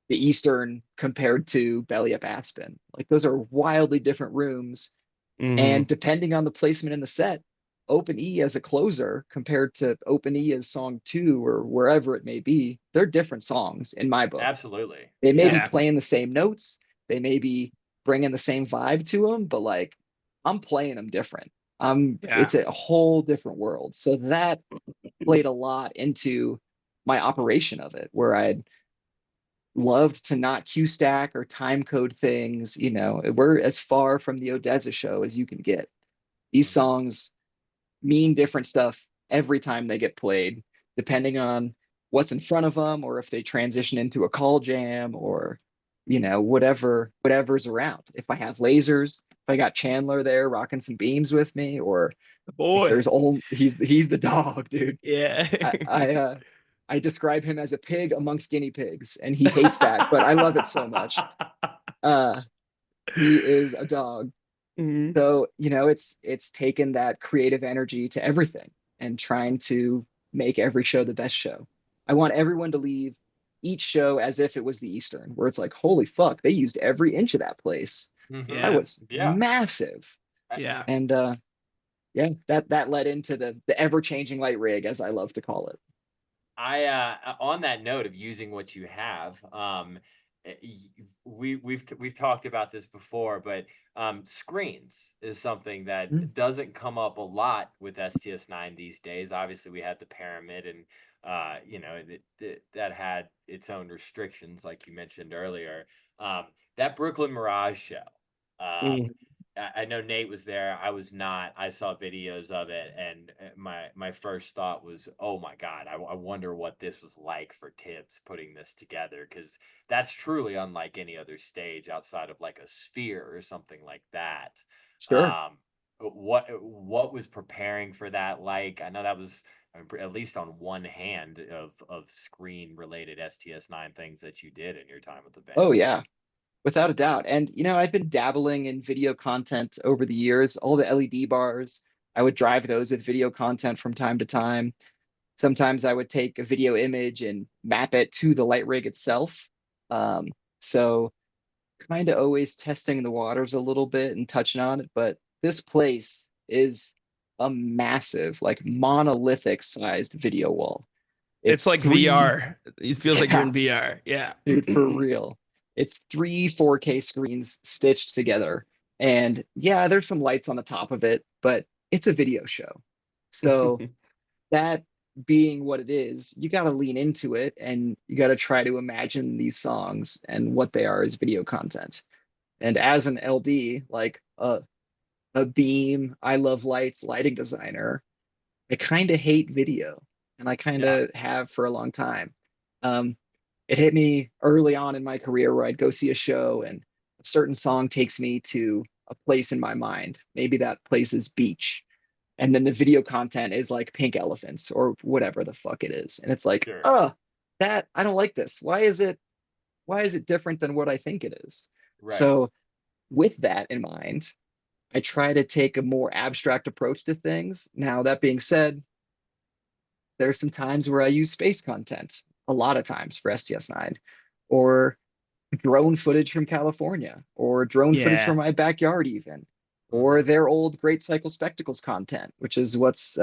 the Eastern compared to Belly Up Aspen? Like those are wildly different rooms. And Hmm. depending on the placement in the set, open E as a closer compared to open E as song two or wherever it may be, they're different songs in my book. Absolutely. They may Yeah. be Yeah. playing the same notes, they may be bringing the same vibe to them, but like I'm playing them different. Yeah. It's a whole different world. So that played a lot into my operation of it, where I'd loved to not Q stack or time code things. You know, we're as far from the Odessa show as you can get. These Mhm. songs mean different stuff every time they get played, depending on what's in front of them or if they transition into a call jam or whatever's around. If I have lasers, if I got Chandler there rocking some beams with me, or if Boy. there's all he's the dog, dude. Yeah. I I uh I describe him as a pig amongst guinea pigs, and he hates that, but I love it so much. Uh he is a dog. Hmm. So, it's taken that creative energy to everything and trying to make every show the best show. I want everyone to leave each show as if it was the Eastern, where it's like, holy fuck, they used every inch of that place. That Mhm. Yeah. was Yeah. massive. Yeah. And yeah, that led into the ever-changing light rig, as I love to call it. On that note of using what you have, we've talked about this before, but screens is something Mm, that doesn't come up a lot with STS9 these days. Obviously, we had the pyramid, and that had its own restrictions, like you mentioned earlier. Um, that Brooklyn Mirage show. Um, Mm. I know Nate was there. I was not. I saw videos of it, and my first thought was, "Oh my God, I wonder what this was like for Tibbs putting this together," because that's truly unlike any other stage outside of like a Sphere or something like that. sure. Um, what was preparing for that like? I know that was at least on one hand of screen related STS9 things that you did in your time with the Oh band. yeah, without a doubt. And I've been dabbling in video content over the years. All the LED bars, I would drive those with video content from time to time. Sometimes I would take a video image and map it to the light rig itself. Um, so kind of always testing the waters a little bit and touching on it. But this place is a massive, like monolithic sized video wall. It's It's like three, VR. It feels like you're yeah, in VR. Yeah. dude, for real. It's three 4K screens stitched together. And yeah, there's some lights on the top of it, but it's a video show. So that being what it is, you got to lean into it and you got to try to imagine these songs and what they are as video content. And as an LD, like a beam, I love lights, lighting designer, I kind of hate video and I kind Yeah. of have for a long time. Um, it hit me early on in my career where I'd go see a show and a certain song takes me to a place in my mind. Maybe that place is beach. And then the video content is like pink elephants or whatever the fuck it is. And it's like, Sure. oh, that I don't like this. Why is it different than what I think it is? Right. So with that in mind, I try to take a more abstract approach to things. Now, that being said, there's some times where I use space content, a lot of times for STS9, or drone footage from California, or drone footage Yeah. from my backyard, even, or Mhm. their old Great Cycle Spectacles content, which is what's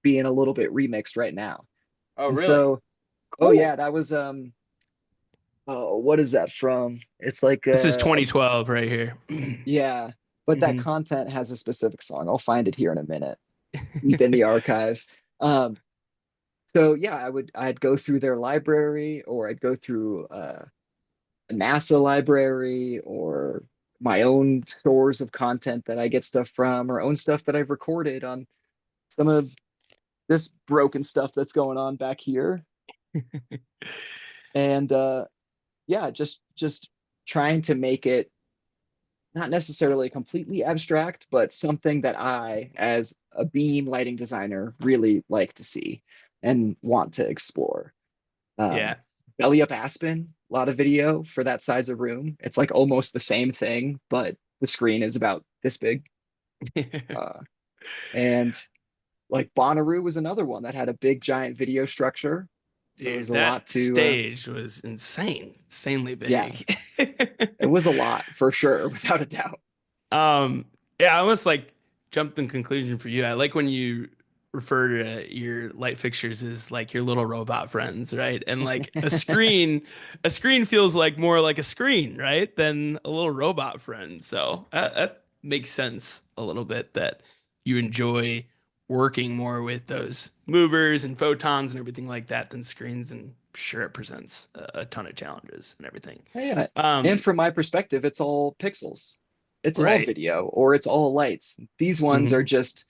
being a little bit remixed right now. Oh, And really? so, oh Cool. yeah, that was oh, what is that from? It's like This is 2012 right here. yeah, but that Hmm. content has a specific song. I'll find it here in a minute, deep in the archive. Um, so yeah, I'd go through their library, or I'd go through a NASA library, or my own stores of content that I get stuff from, or own stuff that I've recorded on some of this broken stuff that's going on back here. And yeah, just trying to make it not necessarily completely abstract, but something that I, as a beam lighting designer, really like to see and want to explore. Yeah. Um, Belly Up Aspen, a lot of video for that size of room. It's like almost the same thing, but the screen is about this big. Uh, and like Bonnaroo was another one that had a big giant video structure. It was Dude, a lot that to, stage was insane, insanely yeah, big. it was a lot for sure, without a doubt. Um, yeah, I almost like jumped in conclusion for you. I like when you refer to your light fixtures as like your little robot friends, right? And like a screen feels like more like a screen, right? Than a little robot friend. So that makes sense a little bit that you enjoy working more with those movers and photons and everything like that than screens. And sure, it presents a ton of challenges and everything. Yeah. And Um, from my perspective, it's all pixels. It's all right. video or it's all lights. These ones are Mhm. just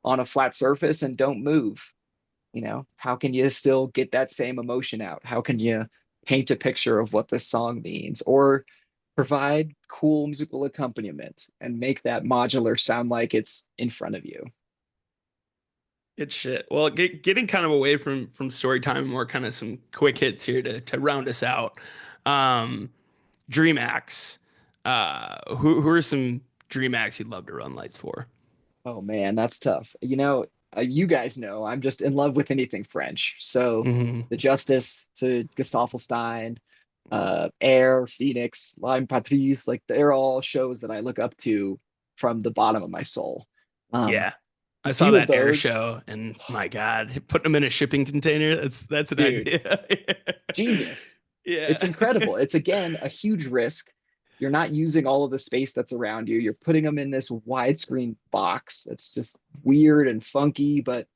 on a flat surface and don't move. How can you still get that same emotion out? How can you paint a picture of what this song means or provide cool musical accompaniment and make that modular sound like it's in front of you? Good shit. Well, getting kind of away from story time and more kind of some quick hits here to round us out. Um, Dream acts. Who are some dream acts you'd love to run lights for? Oh man, that's tough. You guys know I'm just in love with anything French. So Hmm. the Justice to Gesaffelstein, Air, Phoenix, Lime Patrice, like they're all shows that I look up to from the bottom of my soul. Um, Yeah, a I saw few of that air those, show, and my God, putting them in a shipping container. That's an dude, idea. genius. Yeah. It's incredible. It's again a huge risk. You're not using all of the space that's around you. You're putting them in this widescreen box that's just weird and funky, but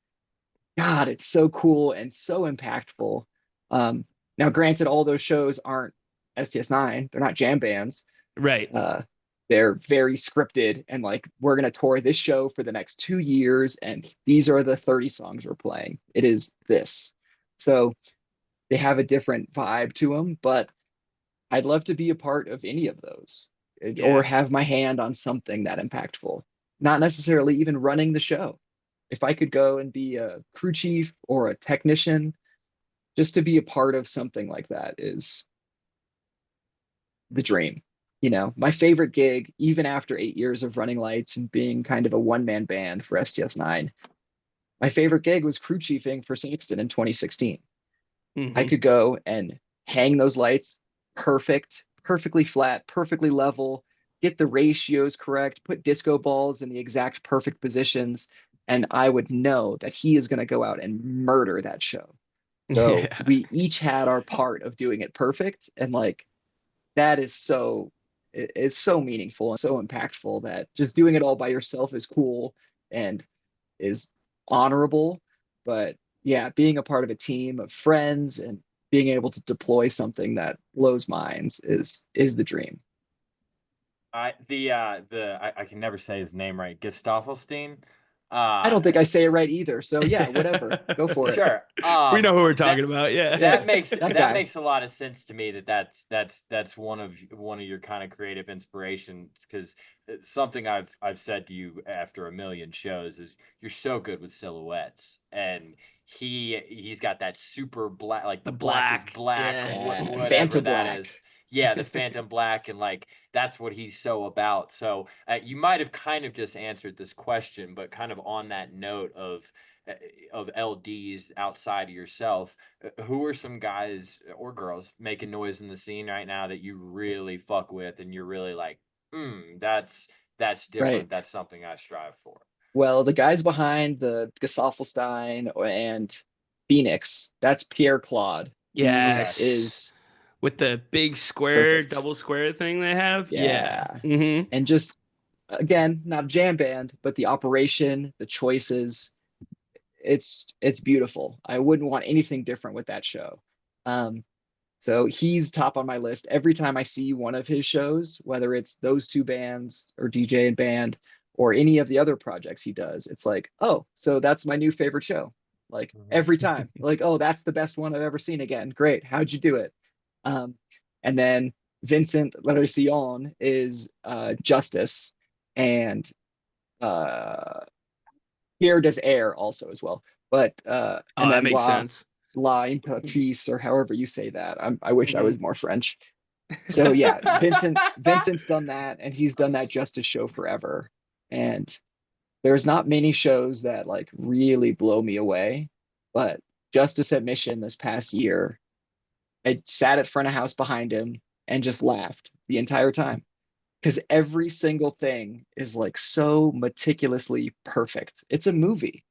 God, it's so cool and so impactful. Now, granted, all those shows aren't STS9, they're not jam bands. Right. Uh, they're very scripted and like, we're going to tour this show for the next 2 years, and these are the 30 songs we're playing. It is this. So they have a different vibe to them, but I'd love to be a part of any of those or Yeah. have my hand on something that impactful, not necessarily even running the show. If I could go and be a crew chief or a technician, just to be a part of something like that is the dream. My favorite gig, even after 8 years of running lights and being kind of a one-man band for STS9, my favorite gig was crew chiefing for Saxton in 2016. I Hmm. could go and hang those lights perfectly flat, perfectly level, get the ratios correct, put disco balls in the exact perfect positions, and I would know that he is going to go out and murder that show. So Yeah. we each had our part of doing it perfect, and like that is so it's so meaningful and so impactful that just doing it all by yourself is cool and is honorable. But yeah, being a part of a team of friends and being able to deploy something that blows minds is the dream. I can never say his name right. Gustaffelstein. I don't think I say it right either. So yeah, whatever. Go for it. Sure. We know who we're That talking about. Yeah. Yeah, that that guy. makes a lot of sense to me. That's one of your kind of creative inspirations, because something I've said to you after a million shows is you're so good with silhouettes, and he's got that super black, like the The blackest black. black, Yeah. Yeah, whatever Fanta that is. Black. Yeah, the Phantom Black, and like that's what he's so about. So you might have kind of just answered this question, but kind of on that note uh, of LDs outside of yourself, who are some guys or girls making noise in the scene right now that you really fuck with and you're really like, that's Right. different. That's something I strive for. Well, the guys behind the Gesaffelstein and Phoenix, that's Pierre Claude. He Okay. Yes. is With the big square, perfect. double square thing they have. Yeah. Yeah. Mm-hmm. And just again, not a jam band, but the operation, the choices, it's beautiful. I wouldn't want anything different with that show. Um, so he's top on my list. Every time I see one of his shows, whether it's those two bands or DJ and band or any of the other projects he does, it's like, oh, so that's my new favorite show. Like every time, like, oh, that's the best one I've ever seen again. Great. How'd you do it? Um, and then Vincent Lercion is Justice and uh, Pierre des Air also as well. But Oh, and that then makes sense. La Imperatrice or however you say that. I wish I Mhm. was more French. So yeah, Vincent's done that, and he's done that Justice show forever. And there's not many shows that like really blow me away, but Justice at Mission this past year, I sat at front of house behind him and just laughed the entire time because every single thing is like so meticulously perfect. It's a movie,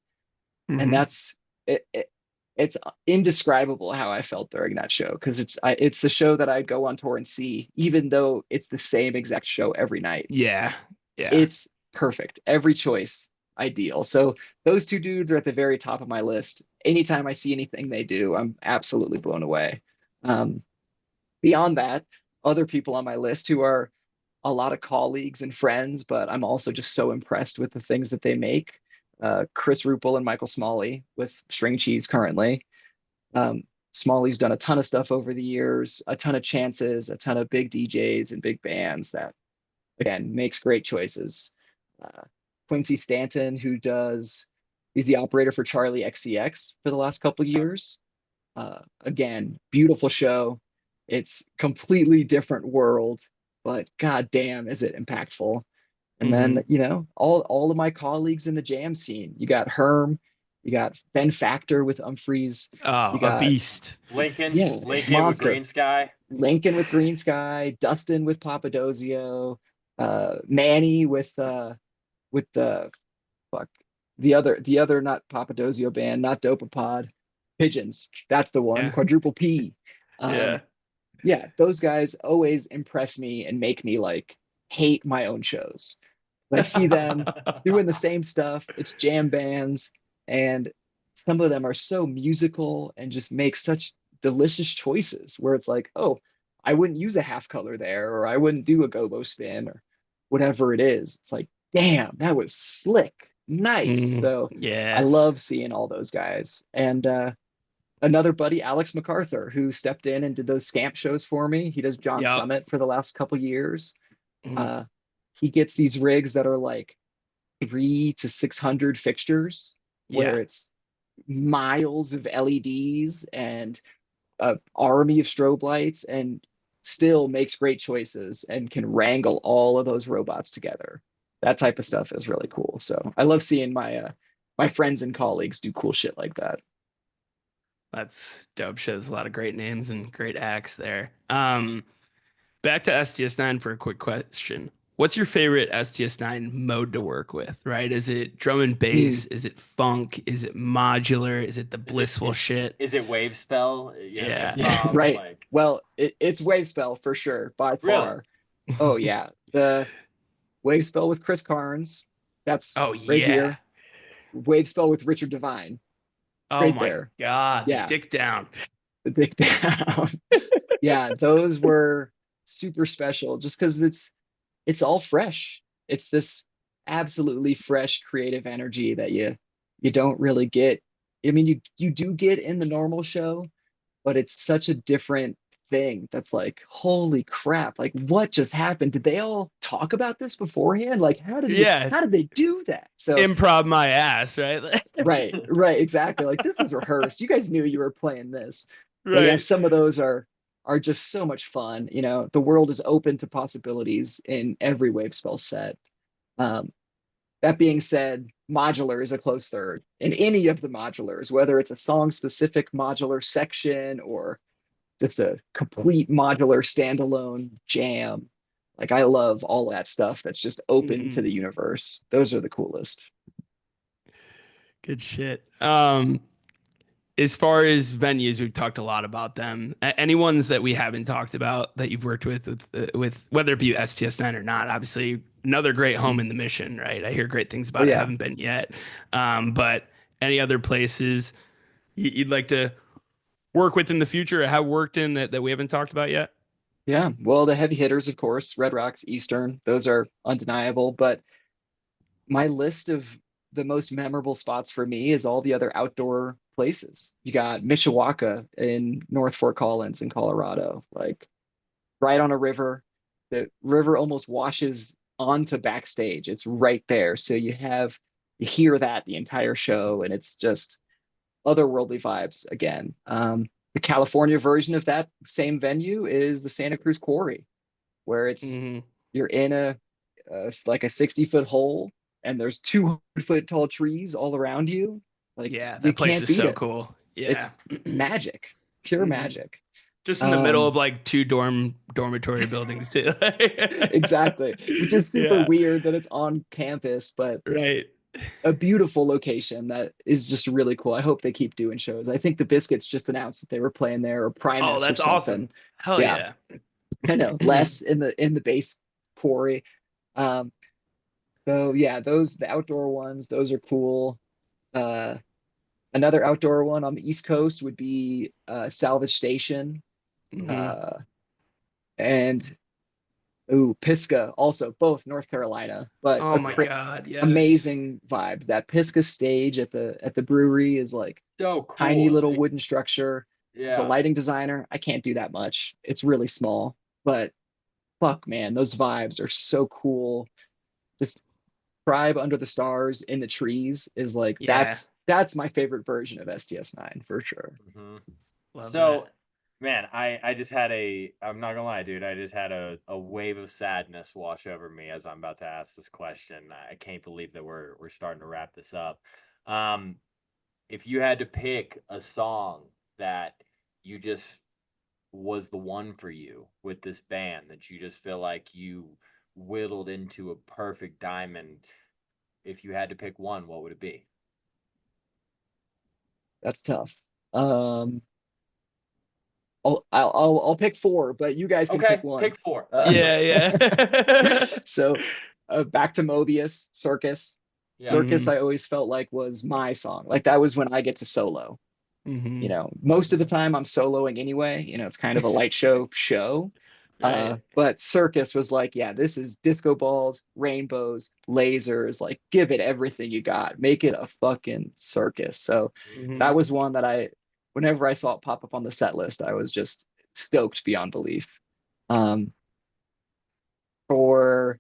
and Mhm. that's it, it's indescribable how I felt during that show because it's the show that I'd go on tour and see, even though it's the same exact show every night. Yeah. Yeah. It's perfect. Every choice ideal. So those two dudes are at the very top of my list. Anytime I see anything they do, I'm absolutely blown away. Um, Beyond that, other people on my list who are a lot of colleagues and friends, but I'm also just so impressed with the things that they make. Chris Ruppel and Michael Smalley with String Cheese currently. Smalley's done a ton of stuff over the years, a ton of chances, a ton of big DJs and big bands that, again, makes great choices. Uh, Quincy Stanton, he's the operator for Charlie XCX for the last couple of years. Again, beautiful show. It's completely different world, but goddamn, is it impactful. And then, Mhm. all of my colleagues in the jam scene. You got Herm, you got Ben Factor with Umphreys, Oh, you a got beast. yeah, Lincoln with monster. Green Sky. Lincoln with Green Sky, Dustin with Papadozio, Manny with the fuck the other not Papadozio band, not Dopapod, Pigeons. That's the one. Yeah. Quadruple P. Yeah. Um, yeah, those guys always impress me and make me like hate my own shows. I see them doing the same stuff. It's jam bands, and some of them are so musical and just make such delicious choices where it's like, oh, I wouldn't use a half color there, or I wouldn't do a gobo spin, or whatever it is. It's like, damn, that was slick, nice. Mhm. So I Yeah. love seeing all those guys. And another buddy, Alex MacArthur, who stepped in and did those scamp shows for me. He does John Yep. Summit for the last couple years. Mhm. Uh, he gets these rigs that are like 300 to 600 fixtures, Yeah. where it's miles of LEDs and an army of strobe lights, and still makes great choices and can wrangle all of those robots together. That type of stuff is really cool. So I love seeing my friends and colleagues do cool shit like that. That's dope. Shows a lot of great names and great acts there. Back to STS9 for a quick question. what's your favorite STS9 mode to work with, right? Is it drum and bass? Is it funk? Is it modular? Is it the blissful shit? Is it wave spell? Yeah. Improv, Right. like Well, it's wave spell for sure, by really? far. Oh yeah. The wave spell with Chris Carnes. That's Oh right yeah. here. Wave spell with Richard Devine. Oh Right my there. God. The Yeah. dick down. The dick down. Yeah, those were super special just because it's all fresh. It's this absolutely fresh creative energy that you don't really get. I mean, you do get in the normal show, but it's such a different thing that's like, holy crap, like what just happened? Did they all talk about this beforehand? Like Yeah. how did they do that? So Improv my ass, right? right, exactly. Like this was rehearsed. You guys knew you were playing this. But yeah, Right. some of those are just so much fun. You know, the world is open to possibilities in every wave spell set. Um, that being said, modular is a close third in any of the modulars, whether it's a song specific modular section or just a complete modular standalone jam. Like I love all that stuff that's just open to Mhm. the universe. Those are the coolest. Good shit. As far as venues, we've talked a lot about them. Any ones that we haven't talked about that you've worked with whether it be STS9 or not? Obviously, another great home in the Mission, right? I hear great things Oh about it. yeah. Haven't been yet. But any other places you'd like to work with in the future or have worked in that we haven't talked about yet? Yeah. Well, the heavy hitters, of course, Red Rocks, Eastern, those are undeniable. But my list of the most memorable spots for me is all the other outdoor places. You got Mishawaka in North Fort Collins in Colorado, like right on a river. The river almost washes onto backstage. It's right there. So you hear that the entire show, and it's just otherworldly vibes again. The California version of that same venue is the Santa Cruz Quarry, where Hmm. you're in like a 60-foot hole and there's 200-foot tall trees all around you. Like Yeah, you that place can't is beat so it. cool. Yeah. It's magic, pure Hmm. magic. Just in the middle Um, of like two dormitory buildings too. exactly, which is super Yeah. weird that it's on campus, but Right. a beautiful location that is just really cool. I hope they keep doing shows. I think the Biscuits just announced that they were playing there, or Oh, Primus or that's awesome. something. Hell Yeah, yeah. I know. Less in the base quarry. Um, so yeah, the outdoor ones, those are cool. Uh, Another outdoor one on the East Coast would be Salvage Station, Hmm. uh, and ooh, Pisgah, also both North Carolina, but Oh a my Yeah. God, yes. amazing vibes. That Pisgah stage at the brewery is like So tiny cool. little wooden structure. As a Yeah. lighting designer, I can't do that much. It's really small, but fuck, man, those vibes are so cool. Just Tribe Under the Stars in the trees is like Yeah. that's my favorite version of STS9 for sure. Hmm. Love So, that. man, I just had I'm not gonna lie, dude, I just had a wave of sadness wash over me as I'm about to ask this question. I can't believe that we're starting to wrap this up. Um, if you had to pick a song that you just was the one for you with this band that you just feel like you whittled into a perfect diamond, if you had to pick one, what would it be? That's tough. Um, I'll pick four, but you guys can pick Okay, one. pick four. Let's Uh, do it. Yeah, yeah. so back to Mobius, Circus. Yeah. Circus, Hmm. I always felt like was my song. Like that was when I get to solo. You Hmm. know, most of the time I'm soloing anyway. You know, it's kind of a light show. Right. But Circus was like, yeah, this is disco balls, rainbows, lasers. Like, give it everything you got. Make it a fucking circus. So Hmm. that was one that whenever I saw it pop up on the set list, I was just stoked beyond belief. Um, for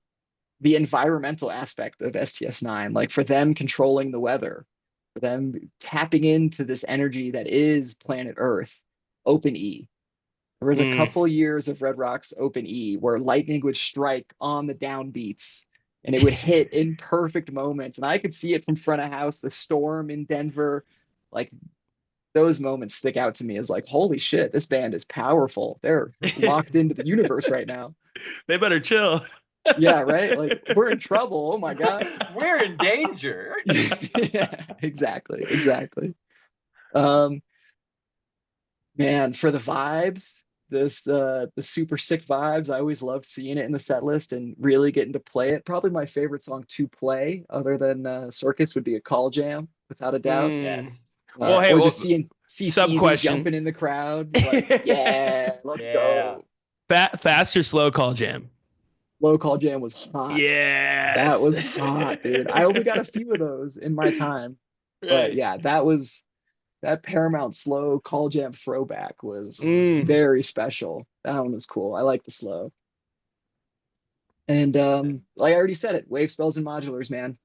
the environmental aspect of STS9, like for them controlling the weather, for them tapping into this energy that is planet Earth, Open E. There was a Mm. couple years of Red Rocks Open E where lightning would strike on the downbeats and it would hit in perfect moments. And I could see it from front of house, the storm in Denver. Like those moments stick out to me as like, holy shit, this band is powerful. They're locked into the universe right now. They better chill. Yeah, right. Like we're in trouble. Oh my God. We're in danger. Yeah, exactly. Um, Man, for the vibes, the super sick vibes, I always loved seeing it in the set list and really getting to play it. Probably my favorite song to play, other than Circus, would be a call jam, without a doubt. Yes. Well, hey, Or well, just see sub CZ question. jumping in the crowd, like, yeah, let's Yeah. go. Fast or slow call jam? Low call jam was hot. That Yes. was hot, dude. I only got a few of those in my time, but Right. yeah, that Paramount slow call jam throwback was Mm. very special. That one was cool. I like the slow. And like I already said it, wave spells and modulars, man.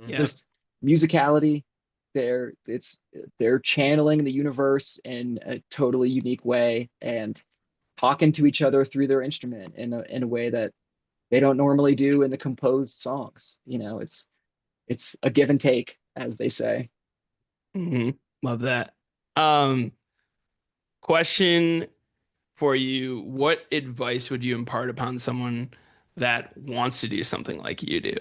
Yeah. Just musicality. They're channeling the universe in a totally unique way and talking to each other through their instrument in a way that they don't normally do in the composed songs. It's a give and take, as they say. hmm Love that. Um, Question for you: what advice would you impart upon someone that wants to do something like you do?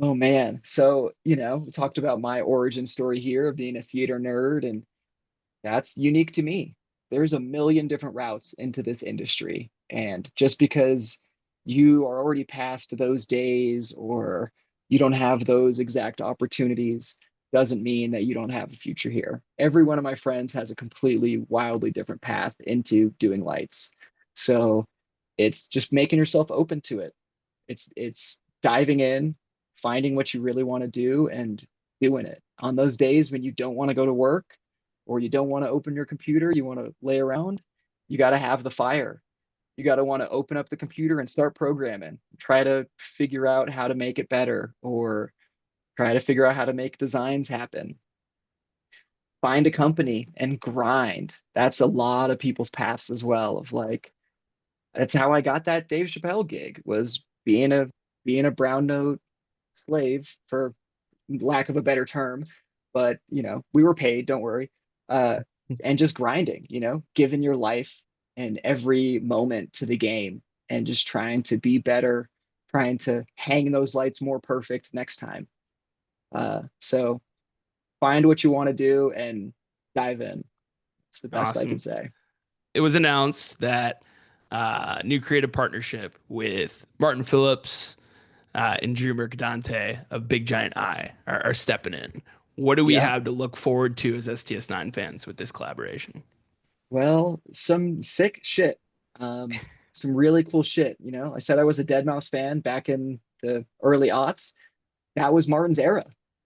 Oh man. So, we talked about my origin story here of being a theater nerd, and that's unique to me. There's a million different routes into this industry. And just because you are already past those days or you don't have those exact opportunities doesn't mean that you don't have a future here. Every one of my friends has a completely wildly different path into doing lights. So it's just making yourself open to it. It's diving in, finding what you really want to do and doing it. On those days when you don't want to go to work or you don't want to open your computer, you want to lay around, you got to have the fire. You got to want to open up the computer and start programming. Try to figure out how to make it better or try to figure out how to make designs happen. Find a company and grind. That's a lot of people's paths as well of like that's how I got that Dave Chappelle gig was being a brown note slave for lack of a better term, but we were paid, don't worry. Uh and just grinding, giving your life and every moment to the game and just trying to be better, trying to hang those lights more perfect next time. So find what you want to do and dive in. It's the best I can Awesome. say. It was announced that new creative partnership with Martin Phillips and Drew Mercadante of Big Giant Eye are stepping in. What do we Yeah. have to look forward to as STS9 fans with this collaboration? Well, some sick shit. Um, some really cool shit. I said I was a Dead Mouse fan back in the early aughts. That was Martin's era.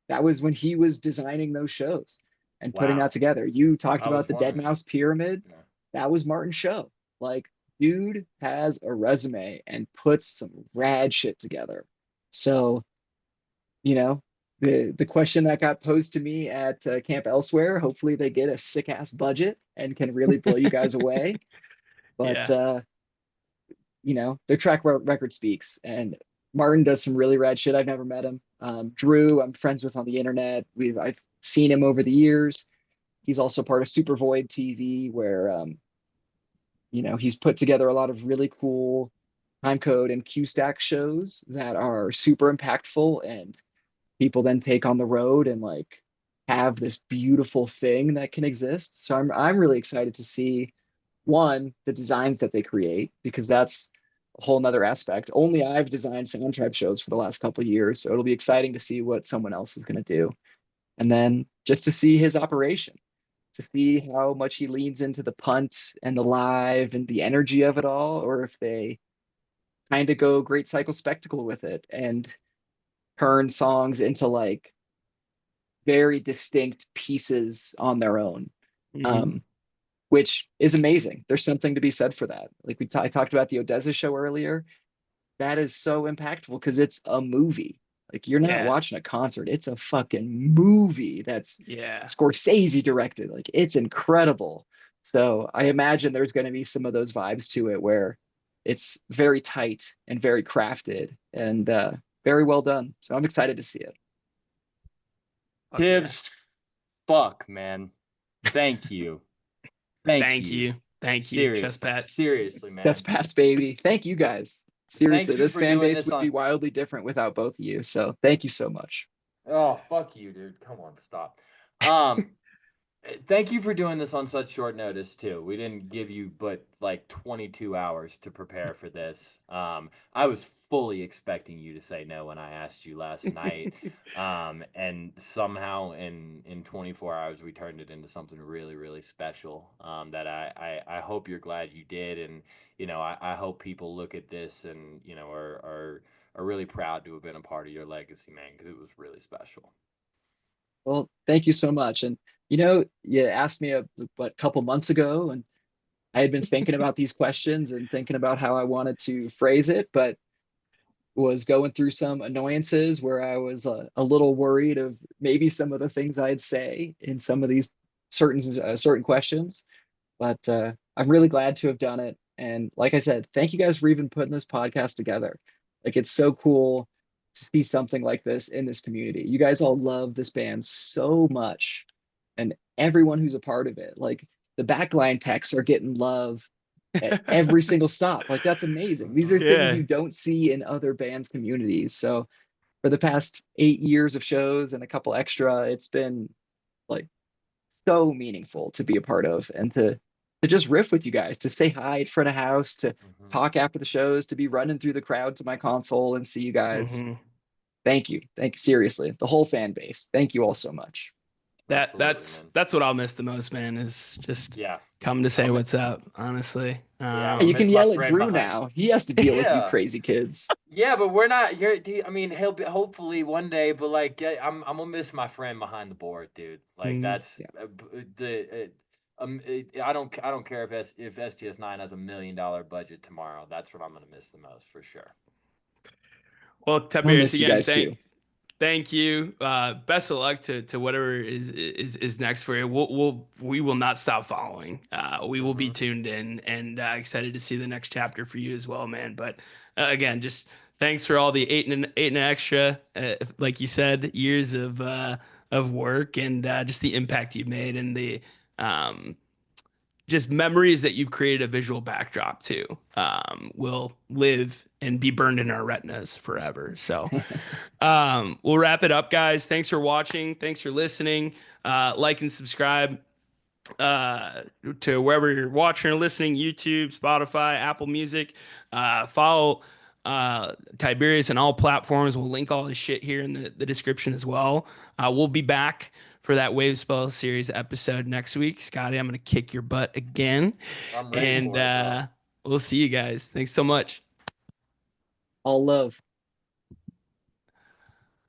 That was when he was designing those shows and putting that Wow. together. You talked I was about the Dead wondering. Mouse Pyramid. Yeah. That was Martin's show. Like, dude has a resume and puts some rad shit together. So, you know, the question that got posed to me at Camp Elsewhere, hopefully they get a sick ass budget and can really blow you guys away. But Yeah. their record speaks, and Martin does some really rad shit. I've never met him. Drew, I'm friends with on the internet. I've seen him over the years. He's also part of Super Void TV, where he's put together a lot of really cool time code and Q stack shows that are super impactful, and people then take on the road and like have this beautiful thing that can exist. So I'm really excited to see one, the designs that they create, because that's a whole nother aspect. Only I've designed soundtrack shows for the last couple of years, so it'll be exciting to see what someone else is going to do. And then just to see his operation, to see how much he leans into the punt and the live and the energy of it all, or if they kind of go great cycle spectacle with it and turn songs into like very distinct pieces on their own. Mhm. Um, which is amazing. There's something to be said for that. Like I talked about the Odessa show earlier. That is so impactful because it's a movie. Like you're not Yeah. watching a concert. It's a fucking movie that's Yeah. Scorsese directed. Like it's incredible. So I imagine there's going to be some of those vibes to it where it's very tight and very crafted and very well done. So I'm excited to see it. Fuck yeah. Tibbs, fuck, man. Thank you. Thank Thank you. you. Thank you. Serious. Chest pat. Seriously, man. That's Pat's baby. Thank you guys. Seriously, Thank you this for fan doing base this would be on. wildly different without both of you. So thank you so much. Oh, fuck you, dude. Come on, stop. Um, Thank you for doing this on such short notice too. We didn't give you but like 22 hours to prepare for this. I was fully expecting you to say no when I asked you last night. And somehow in 24 hours we turned it into something really, really special. That I hope you're glad you did. And I hope people look at this and are really proud to have been a part of your legacy, man, because it was really special. Well, thank you so much. And you asked me a couple months ago, and I had been thinking about these questions and thinking about how I wanted to phrase it, but was going through some annoyances where I was a little worried of maybe some of the things I'd say in some of these certain questions. But I'm really glad to have done it. And like I said, thank you guys for even putting this podcast together. Like it's so cool to see something like this in this community. You guys all love this band so much, and everyone who's a part of it. Like the backline techs are getting love at every single stop. Like that's amazing. These are Mhm. things Yeah. you don't see in other bands communities. So for the past 8 years of shows and a couple extra, it's been like so meaningful to be a part of and to just riff with you guys, to say hi in front of house, to Mhm. talk after the shows, to be running through the crowd to my console and see you guys. Hmm. Thank you. Thank you. Seriously. The whole fan base. Thank you all so much. That Absolutely, that's man. that's what I'll miss the most, man, is just Yeah. come to say I'm what's up, honestly. Yeah, Yeah, I you miss can my yell at friend Drew behind. now. He has to deal with you Yeah. crazy kids. Yeah, but we're not. I mean, he'll be hopefully one day. But like, yeah, I'm gonna miss my friend behind the board, dude. Like Mhm. that's Yeah. I don't care if STS9 has $1 million budget tomorrow. That's what I'm gonna miss the most for sure. Well, I'll Tiberius, miss you again, guys too. thank you. Best of luck to whatever is next for you. We will not stop following. We will be Hmm. tuned in and excited to see the next chapter for you as well, man. But again, just thanks for all the eight and extra, like you said, years of work and just the impact you've made and the um, just memories that you've created a visual backdrop to will live and be burned in our retinas forever. So we'll wrap it up, guys. Thanks for watching. Thanks for listening. Like and subscribe uh, to wherever you're watching or listening, YouTube, Spotify, Apple Music. Follow Tiberius on all platforms. We'll link all this shit here in the description as well. We'll be back for that Wave Spell series episode next week. Scotty, I'm going to kick your butt again. I'm ready And for it, bro. we'll see you guys. Thanks so much. All love.